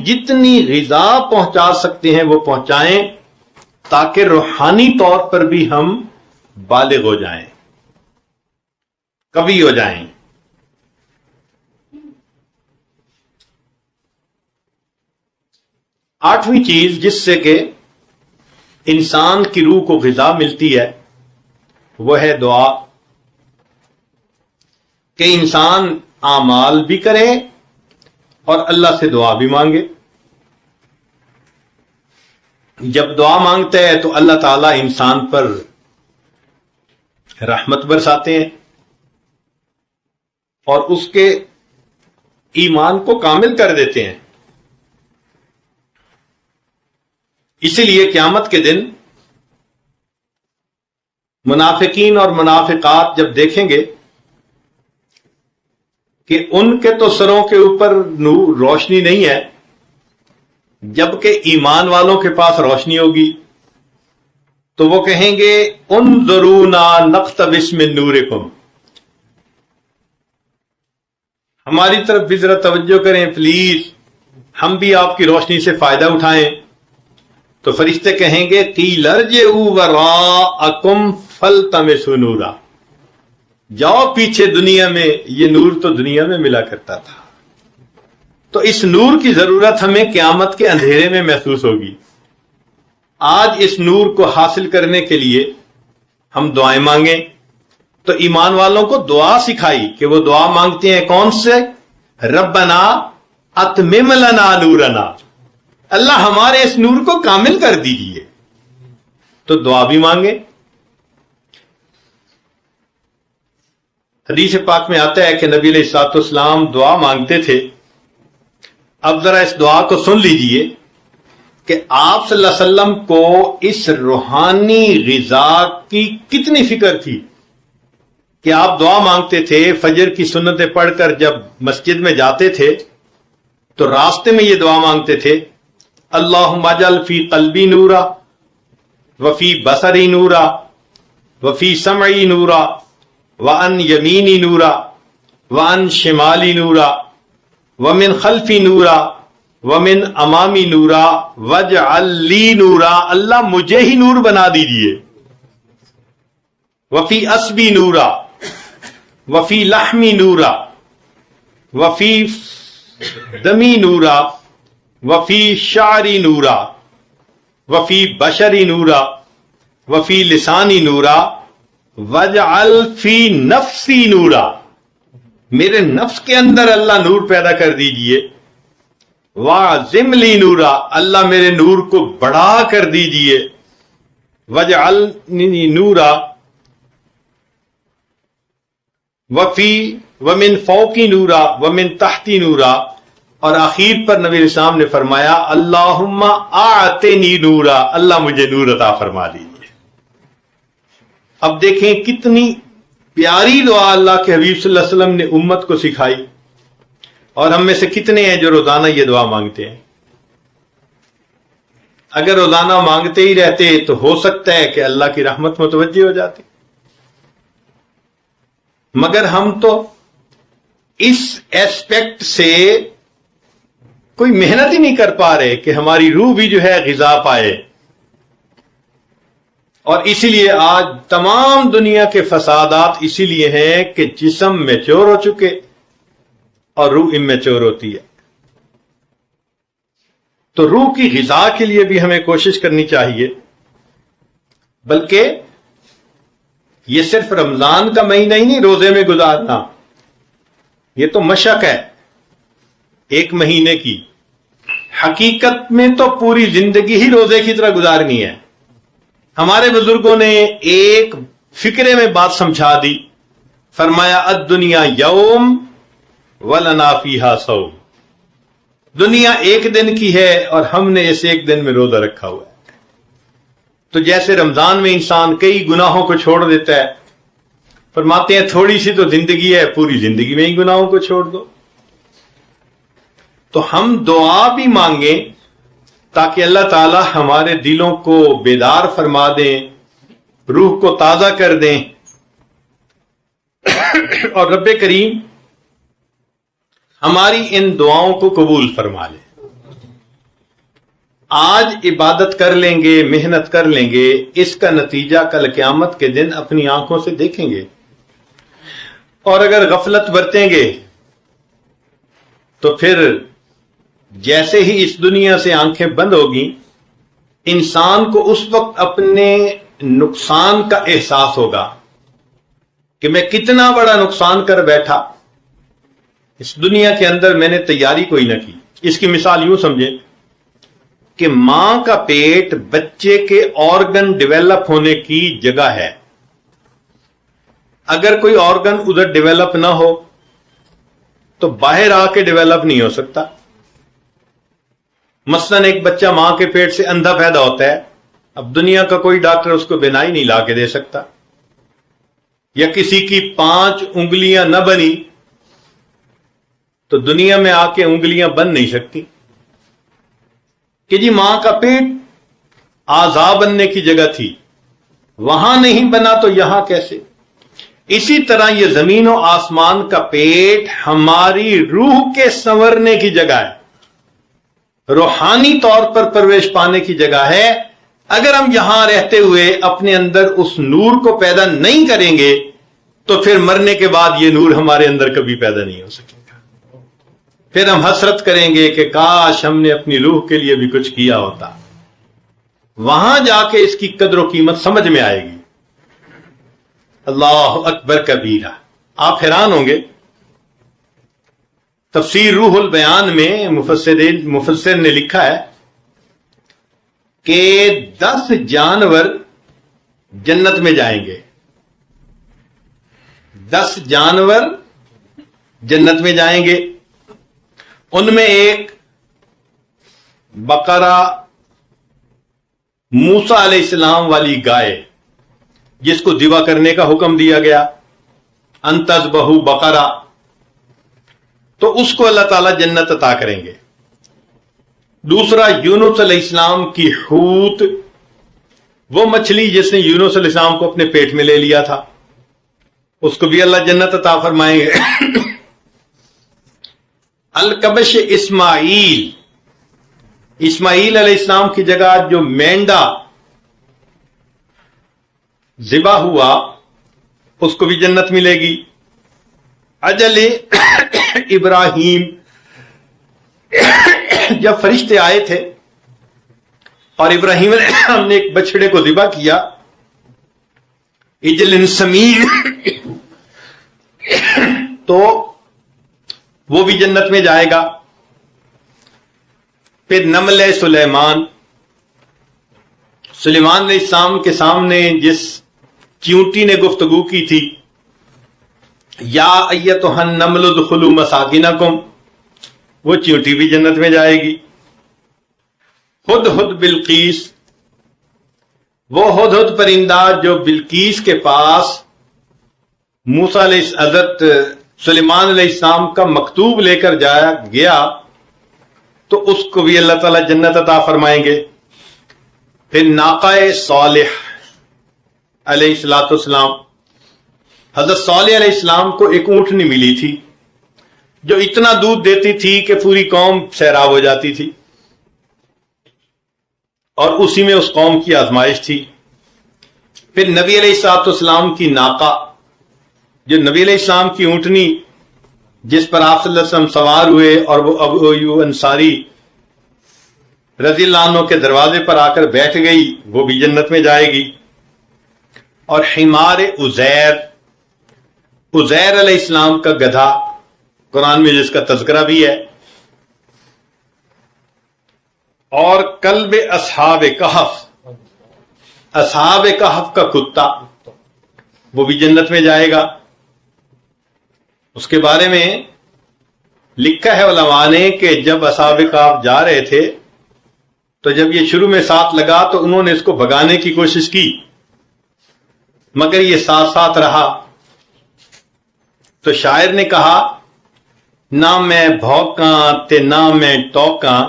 جتنی غذا پہنچا سکتے ہیں وہ پہنچائیں، تاکہ روحانی طور پر بھی ہم بالغ ہو جائیں، قوی ہو جائیں۔ آٹھویں چیز جس سے کہ انسان کی روح کو غذا ملتی ہے وہ ہے دعا، کہ انسان اعمال بھی کرے اور اللہ سے دعا بھی مانگے۔ جب دعا مانگتا ہے تو اللہ تعالیٰ انسان پر رحمت برساتے ہیں اور اس کے ایمان کو کامل کر دیتے ہیں۔ اسی لیے قیامت کے دن منافقین اور منافقات جب دیکھیں گے کہ ان کے تو سروں کے اوپر نور روشنی نہیں ہے، جبکہ ایمان والوں کے پاس روشنی ہوگی، تو وہ کہیں گے انظرونا نقتبس من نورکم، ہماری طرف بھی ذرا توجہ کریں پلیز، ہم بھی آپ کی روشنی سے فائدہ اٹھائیں۔ تو فرشتے کہیں گے قیل ارجعوا وراءکم فالتمسوا نورا، جاؤ پیچھے دنیا میں، یہ نور تو دنیا میں ملا کرتا تھا۔ تو اس نور کی ضرورت ہمیں قیامت کے اندھیرے میں محسوس ہوگی۔ آج اس نور کو حاصل کرنے کے لیے ہم دعائیں مانگیں۔ تو ایمان والوں کو دعا سکھائی کہ وہ دعا مانگتے ہیں کون سے؟ ربنا اتمم لنا نورنا، اللہ ہمارے اس نور کو کامل کر دیجئے۔ تو دعا بھی مانگیں۔ حدیث پاک میں آتا ہے کہ نبی علیہ الصلوۃ والسلام دعا مانگتے تھے۔ اب ذرا اس دعا کو سن لیجئے کہ آپ صلی اللہ علیہ وسلم کو اس روحانی غذا کی کتنی فکر تھی کہ آپ دعا مانگتے تھے۔ فجر کی سنتیں پڑھ کر جب مسجد میں جاتے تھے تو راستے میں یہ دعا مانگتے تھے، اللہم اجعل فی قلبی نورا وفی بصری نورا وفی سمعی نورا وعن یمینی نورا وعن شمالی نورا ومن خلفی نورا ومن امامی نورا واجعل لی نورا، اللہ مجھے ہی نور بنا دیجئے۔ وفی اسبی نورا وفی لحمی نورا وفی دمی نورا وفی شعری نورا وفی بشری نورا وفی لسانی نورا وجعل فی نفسی نورا، میرے نفس کے اندر اللہ نور پیدا کر دیجئے۔ وعظم لی نورا، اللہ میرے نور کو بڑھا کر دیجئے۔ وجعلنی نورا ومن فوقی نورا ومن تحتی نورا، اور آخر پر نبی علیہ السلام نے فرمایا اللہم اعطنی نورا، اللہ مجھے نور عطا فرما دیجئے۔ اب دیکھیں کتنی پیاری دعا اللہ کے حبیب صلی اللہ علیہ وسلم نے امت کو سکھائی، اور ہم میں سے کتنے ہیں جو روزانہ یہ دعا مانگتے ہیں؟ اگر روزانہ مانگتے ہی رہتے تو ہو سکتا ہے کہ اللہ کی رحمت متوجہ ہو جاتی، مگر ہم تو اس ایسپیکٹ سے کوئی محنت ہی نہیں کر پا رہے کہ ہماری روح بھی جو ہے غذا پائے۔ اور اسی لیے آج تمام دنیا کے فسادات اسی لیے ہیں کہ جسم میچور ہو چکے اور روح امیچور ہوتی ہے. تو روح کی غذا کے لیے بھی ہمیں کوشش کرنی چاہیے. بلکہ یہ صرف رمضان کا مہینہ ہی نہیں روزے میں گزارنا، یہ تو مشق ہے ایک مہینے کی. حقیقت میں تو پوری زندگی ہی روزے کی طرح گزارنی ہے. ہمارے بزرگوں نے ایک فکرے میں بات سمجھا دی. فرمایا الدنیا یوم ولنا فیہا صوم. دنیا ایک دن کی ہے اور ہم نے اس ایک دن میں روزہ رکھا ہوا ہے. تو جیسے رمضان میں انسان کئی گناہوں کو چھوڑ دیتا ہے، فرماتے ہیں تھوڑی سی تو زندگی ہے، پوری زندگی میں ہی گناہوں کو چھوڑ دو. تو ہم دعا بھی مانگیں تاکہ اللہ تعالی ہمارے دلوں کو بیدار فرما دیں، روح کو تازہ کر دیں، اور رب کریم ہماری ان دعاؤں کو قبول فرما لے. آج عبادت کر لیں گے، محنت کر لیں گے، اس کا نتیجہ کل قیامت کے دن اپنی آنکھوں سے دیکھیں گے. اور اگر غفلت برتیں گے تو پھر جیسے ہی اس دنیا سے آنکھیں بند ہوگی، انسان کو اس وقت اپنے نقصان کا احساس ہوگا کہ میں کتنا بڑا نقصان کر بیٹھا. اس دنیا کے اندر میں نے تیاری کوئی نہ کی. اس کی مثال یوں سمجھیں کہ ماں کا پیٹ بچے کے آرگن ڈیولپ ہونے کی جگہ ہے. اگر کوئی آرگن ادھر ڈیولپ نہ ہو تو باہر آ کے ڈیولپ نہیں ہو سکتا. مثلا ایک بچہ ماں کے پیٹ سے اندھا پیدا ہوتا ہے، اب دنیا کا کوئی ڈاکٹر اس کو بینائی نہیں لا کے دے سکتا. یا کسی کی 5 انگلیاں نہ بنی تو دنیا میں آ کے انگلیاں بن نہیں سکتی کہ جی ماں کا پیٹ اعضاء بننے کی جگہ تھی، وہاں نہیں بنا تو یہاں کیسے. اسی طرح یہ زمین و آسمان کا پیٹ ہماری روح کے سنورنے کی جگہ ہے، روحانی طور پر پرویش پانے کی جگہ ہے. اگر ہم یہاں رہتے ہوئے اپنے اندر اس نور کو پیدا نہیں کریں گے تو پھر مرنے کے بعد یہ نور ہمارے اندر کبھی پیدا نہیں ہو سکے گا. پھر ہم حسرت کریں گے کہ کاش ہم نے اپنی روح کے لیے بھی کچھ کیا ہوتا. وہاں جا کے اس کی قدر و قیمت سمجھ میں آئے گی. اللہ اکبر کبیرہ. آپ حیران ہوں گے، تفسیر روح البیان میں مفسر نے لکھا ہے کہ 10 جانور جنت میں جائیں گے. 10 جانور جنت میں جائیں گے. ان میں ایک بقرہ موسیٰ علیہ السلام والی گائے جس کو ذبح کرنے کا حکم دیا گیا، ان تذبحوا بقرہ، تو اس کو اللہ تعالیٰ جنت عطا کریں گے. دوسرا یونس علیہ السلام کی حوت، وہ مچھلی جس نے یونس علیہ السلام کو اپنے پیٹ میں لے لیا تھا، اس کو بھی اللہ جنت عطا فرمائیں گے. الکبش اسماعیل علیہ السلام کی جگہ جو مینڈا ذبح ہوا اس کو بھی جنت ملے گی. اجل ابراہیم، جب فرشتے آئے تھے اور ابراہیم علیہ السلام نے ایک بچڑے کو ذبح کیا، اجل سمین، تو وہ بھی جنت میں جائے گا. پھر نمل سلیمان علیہ السلام کے سامنے جس چیونٹی نے گفتگو کی تھی، یا ایتھا النمل ادخلوا مساکنکم، وہ چیونٹی بھی جنت میں جائے گی. ہدہد بلقیس، وہ ہدہد پرندہ جو بلقیس کے پاس موسیٰ حضرت سلیمان علیہ السلام کا مکتوب لے کر جایا گیا، تو اس کو بھی اللہ تعالیٰ جنت عطا فرمائیں گے. پھر ناقہ صالح علیہ السلام، حضرت صالح علیہ السلام کو ایک اونٹنی ملی تھی جو اتنا دودھ دیتی تھی کہ پوری قوم سیراب ہو جاتی تھی، اور اسی میں اس قوم کی آزمائش تھی. پھر نبی علیہ الصلوۃ والسلام کی ناقہ، جو نبی علیہ السلام کی اونٹنی جس پر آپ صلی اللہ علیہ وسلم سوار ہوئے اور وہ ابو ایوب انصاری رضی اللہ عنہ کے دروازے پر آ کر بیٹھ گئی، وہ بھی جنت میں جائے گی۔ اور حمار عزیر علیہ السلام کا گدھا، قرآن میں جس کا تذکرہ بھی ہے، اور کلب اصحاب کہف کا کتا، وہ بھی جنت میں جائے گا۔ اس کے بارے میں لکھا ہے علماء نے کہ جب اصحاب کہف جا رہے تھے تو جب یہ شروع میں ساتھ لگا تو انہوں نے اس کو بھگانے کی کوشش کی، مگر یہ ساتھ ساتھ رہا۔ تو شاعر نے کہا، نہ میں بھوکاں تے نہ میں ٹوکاں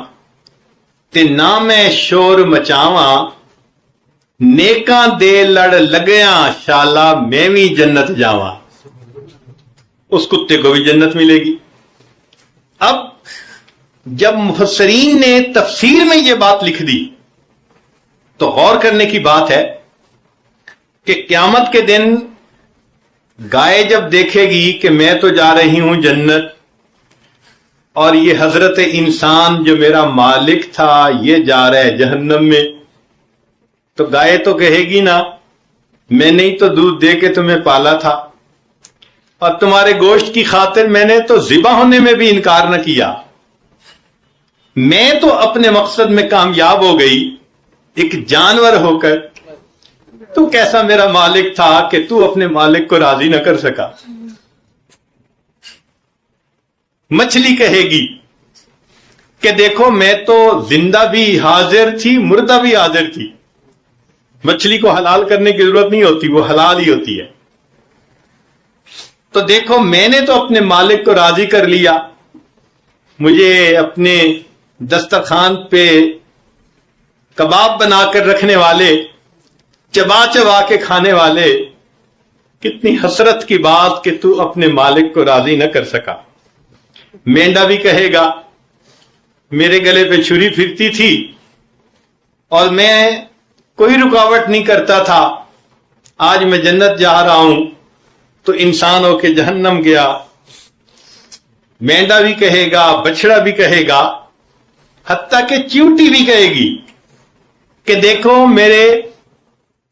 تے نہ میں شور مچاواں، نیکاں دے لڑ لگیاں شالا میں بھی جنت جاواں۔ اس کتے کو بھی جنت ملے گی۔ اب جب مفسرین نے تفسیر میں یہ بات لکھ دی تو غور کرنے کی بات ہے کہ قیامت کے دن گائے جب دیکھے گی کہ میں تو جا رہی ہوں جنت، اور یہ حضرت انسان جو میرا مالک تھا یہ جا رہا ہے جہنم میں، تو گائے تو کہے گی نا، میں نے ہی تو دودھ دے کے تمہیں پالا تھا، اور تمہارے گوشت کی خاطر میں نے تو ذبح ہونے میں بھی انکار نہ کیا، میں تو اپنے مقصد میں کامیاب ہو گئی ایک جانور ہو کر، تو کیسا میرا مالک تھا کہ تو اپنے مالک کو راضی نہ کر سکا۔ مچھلی کہے گی کہ دیکھو میں تو زندہ بھی حاضر تھی، مردہ بھی حاضر تھی، مچھلی کو حلال کرنے کی ضرورت نہیں ہوتی، وہ حلال ہی ہوتی ہے، تو دیکھو میں نے تو اپنے مالک کو راضی کر لیا، مجھے اپنے دسترخوان پہ کباب بنا کر رکھنے والے، چبا چبا کے کھانے والے، کتنی حسرت کی بات کہ تو اپنے مالک کو راضی نہ کر سکا۔ مینڈا بھی کہے گا، میرے گلے پہ چھری پھرتی تھی اور میں کوئی رکاوٹ نہیں کرتا تھا، آج میں جنت جا رہا ہوں تو انسان ہو کے جہنم گیا۔ مینڈا بھی کہے گا، بچڑا بھی کہے گا، حتیٰ کہ چیونٹی بھی کہے گی کہ دیکھو میرے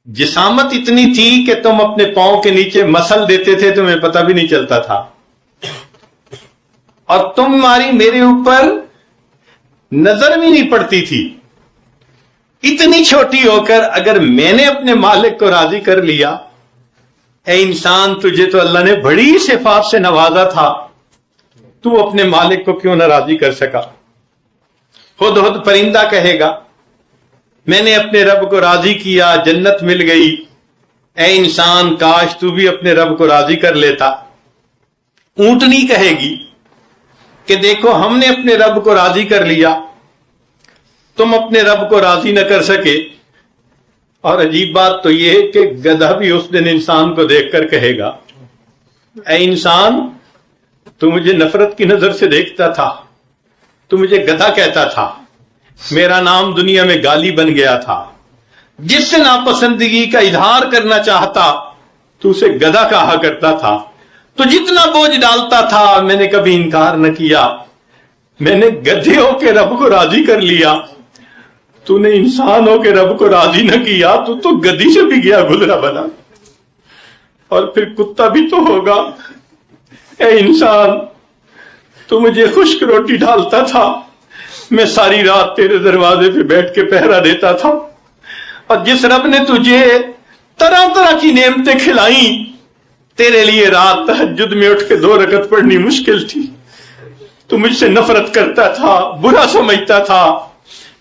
جسامت اتنی تھی کہ تم اپنے پاؤں کے نیچے مسل دیتے تھے، تمہیں پتہ بھی نہیں چلتا تھا، اور تمہاری میرے اوپر نظر بھی نہیں پڑتی تھی۔ اتنی چھوٹی ہو کر اگر میں نے اپنے مالک کو راضی کر لیا، اے انسان تجھے تو اللہ نے بڑی صفات سے نوازا تھا، تو اپنے مالک کو کیوں نہ راضی کر سکا۔ خود پرندہ کہے گا، میں نے اپنے رب کو راضی کیا، جنت مل گئی، اے انسان کاش تو بھی اپنے رب کو راضی کر لیتا۔ اونٹنی کہے گی کہ دیکھو ہم نے اپنے رب کو راضی کر لیا، تم اپنے رب کو راضی نہ کر سکے۔ اور عجیب بات تو یہ ہے کہ گدھا بھی اس دن انسان کو دیکھ کر کہے گا، اے انسان تو مجھے نفرت کی نظر سے دیکھتا تھا، تو مجھے گدھا کہتا تھا، میرا نام دنیا میں گالی بن گیا تھا، جس سے ناپسندگی کا اظہار کرنا چاہتا تو اسے گدھا کہا کرتا تھا، تو جتنا بوجھ ڈالتا تھا میں نے کبھی انکار نہ کیا، میں نے گدھے ہو کے رب کو راضی کر لیا، تو نے انسان ہو کے رب کو راضی نہ کیا، تو گدھی سے بھی گیا گزرا بنا، اور پھر کتا بھی تو ہوگا۔ اے انسان تو مجھے خشک روٹی ڈالتا تھا، میں ساری رات تیرے دروازے پہ بیٹھ کے پہرا دیتا تھا، اور جس رب نے تجھے طرح طرح کی نعمتیں کھلائیں، تیرے لیے رات تہجد میں اٹھ کے 2 رکعت پڑھنی مشکل تھی، تو مجھ سے نفرت کرتا تھا، برا سمجھتا تھا،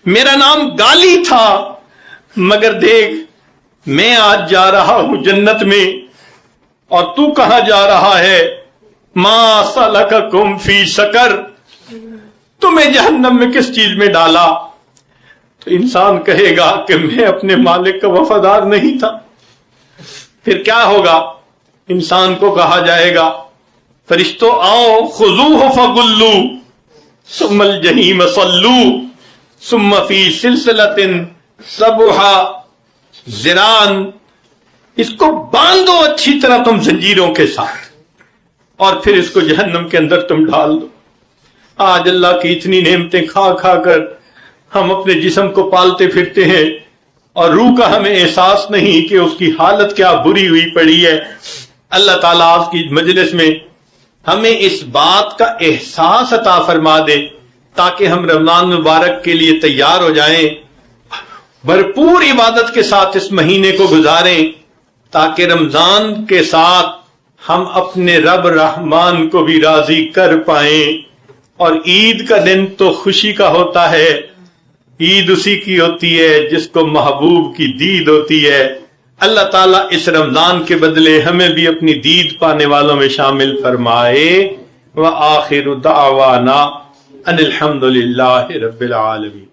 میرا نام گالی تھا، مگر دیکھ میں آج جا رہا ہوں جنت میں، اور تو کہاں جا رہا ہے؟ ما سلککم فی سقر، تمہیں جہنم میں کس چیز میں ڈالا؟ تو انسان کہے گا کہ میں اپنے مالک کا وفادار نہیں تھا۔ پھر کیا ہوگا؟ انسان کو کہا جائے گا، فرشتوں آؤ، خذوہ فغلوا ثم الجحیم صلوا ثم فی سلسلۃ ذرعها ذراعا اس کو باندھو اچھی طرح تم زنجیروں کے ساتھ، اور پھر اس کو جہنم کے اندر تم ڈال دو۔ آج اللہ کی اتنی نعمتیں کھا کھا کر ہم اپنے جسم کو پالتے پھرتے ہیں اور روح کا ہمیں احساس نہیں کہ اس کی حالت کیا بری ہوئی پڑی ہے۔ اللہ تعالیٰ آج کی مجلس میں ہمیں اس بات کا احساس عطا فرما دے تاکہ ہم رمضان مبارک کے لیے تیار ہو جائیں، بھرپور عبادت کے ساتھ اس مہینے کو گزاریں، تاکہ رمضان کے ساتھ ہم اپنے رب رحمان کو بھی راضی کر پائیں۔ اور عید کا دن تو خوشی کا ہوتا ہے، عید اسی کی ہوتی ہے جس کو محبوب کی دید ہوتی ہے۔ اللہ تعالیٰ اس رمضان کے بدلے ہمیں بھی اپنی دید پانے والوں میں شامل فرمائے۔ وآخر دعوانا ان الحمد للہ رب العالمین۔